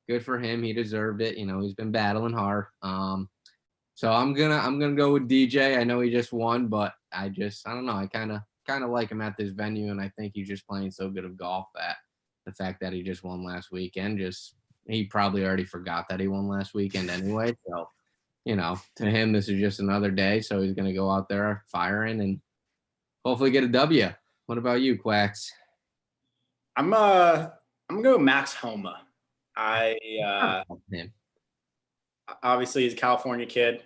good for him. He deserved it. He's been battling hard. So I'm gonna go with DJ. I know he just won, but I don't know. I kind of like him at this venue, and I think he's just playing so good of golf that the fact that he just won last weekend, he probably already forgot that he won last weekend anyway. So, to him, this is just another day. So he's gonna go out there firing and hopefully get a W. What about you, Quacks? I'm gonna go Max Homa. Him. Obviously he's a California kid,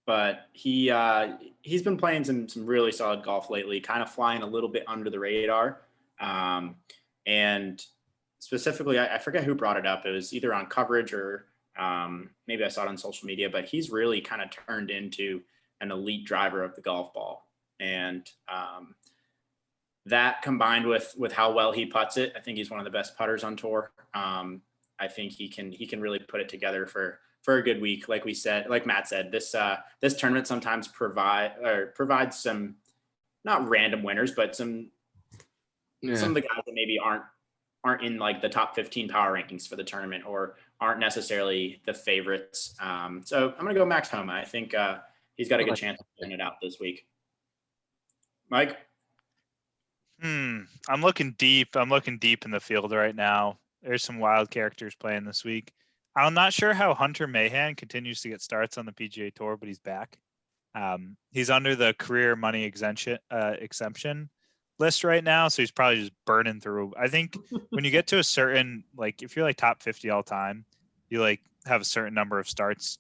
but he's been playing some really solid golf lately, kind of flying a little bit under the radar. And specifically, I forget who brought it up. It was either on coverage or maybe I saw it on social media, but he's really kind of turned into an elite driver of the golf ball. And that combined with how well he putts it, I think he's one of the best putters on tour. I think he can really put it together for a good week. Like Matt said, this tournament sometimes provides some, not random winners, but some of the guys that maybe aren't in like the top 15 power rankings for the tournament or aren't necessarily the favorites. So I'm going to go Max Homa. I think he's got a good chance of getting it out this week. Mike? I'm looking deep in the field right now. There's some wild characters playing this week. I'm not sure how Hunter Mahan continues to get starts on the PGA Tour, but he's back. He's under the career money exemption list right now, so he's probably just burning through. I think when you get to a certain, like, if you're like top 50 all time, you like have a certain number of starts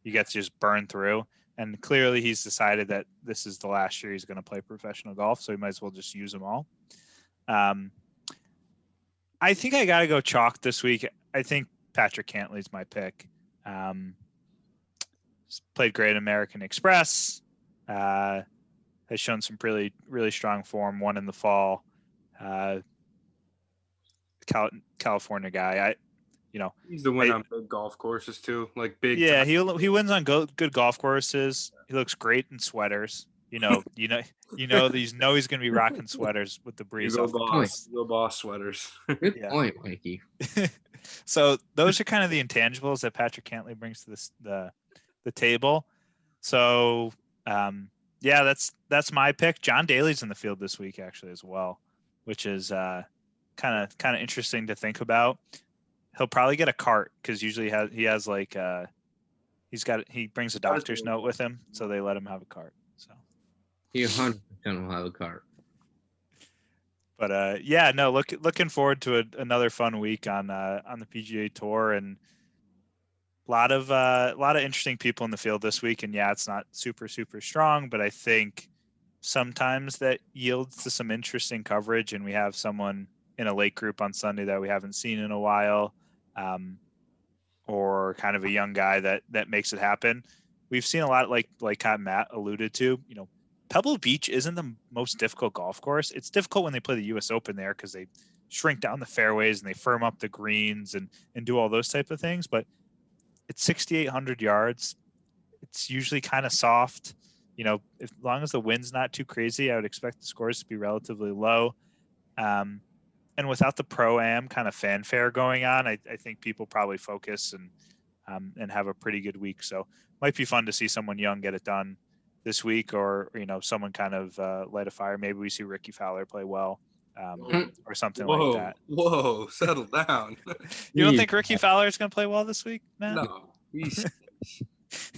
you get to just burn through. And clearly he's decided that this is the last year he's going to play professional golf, so he might as well just use them all. I think I got to go chalk this week. I think Patrick Cantley's my pick. Played great in American Express. Has shown some really, really strong form. Won in the fall. California guy. He's the winner on big golf courses too, like big. Yeah, he wins on good golf courses. He looks great in sweaters. He's going to be rocking sweaters with the breeze. Go boss sweaters. Good point, Mikey. So those are kind of the intangibles that Patrick Cantley brings to the table. So that's my pick. John Daly's in the field this week actually as well, which is kind of interesting to think about. He'll probably get a cart because usually he brings a doctor's note with him, so they let him have a cart. So he 100% will have a cart. But looking forward to another fun week on the PGA Tour, and a lot of interesting people in the field this week. And it's not super strong, but I think sometimes that yields to some interesting coverage, and we have someone in a late group on Sunday that we haven't seen in a while. Or kind of a young guy that makes it happen. We've seen a lot, like kind of Matt alluded to, Pebble Beach isn't the most difficult golf course. It's difficult when they play the US Open there because they shrink down the fairways and they firm up the greens and do all those type of things. But it's 6,800 yards. It's usually kind of soft. As long as the wind's not too crazy, I would expect the scores to be relatively low. and without the pro-am kind of fanfare going on, I think people probably focus and have a pretty good week. So might be fun to see someone young get it done this week, or someone kind of light a fire. Maybe we see Ricky Fowler play well, or something like that. Whoa, settle down. You don't think Ricky Fowler is going to play well this week, Matt? No, he's.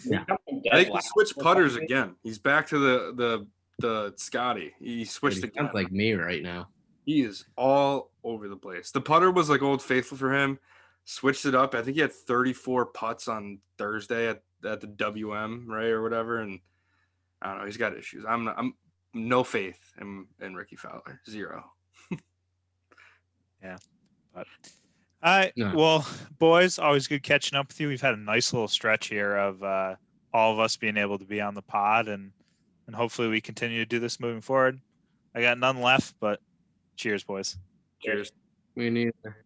Yeah. They can switch putters again. He's back to the Scotty. He switched He again. sounds like me right now. He is all over the place. The putter was like old faithful for him. Switched it up. I think he had 34 putts on Thursday at the WM, right, or whatever. And I don't know. He's got issues. I'm no faith in Ricky Fowler. Zero. Yeah, but well, boys, always good catching up with you. We've had a nice little stretch here of all of us being able to be on the pod, and hopefully we continue to do this moving forward. I got none left, but cheers, boys. Cheers. Me neither.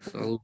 So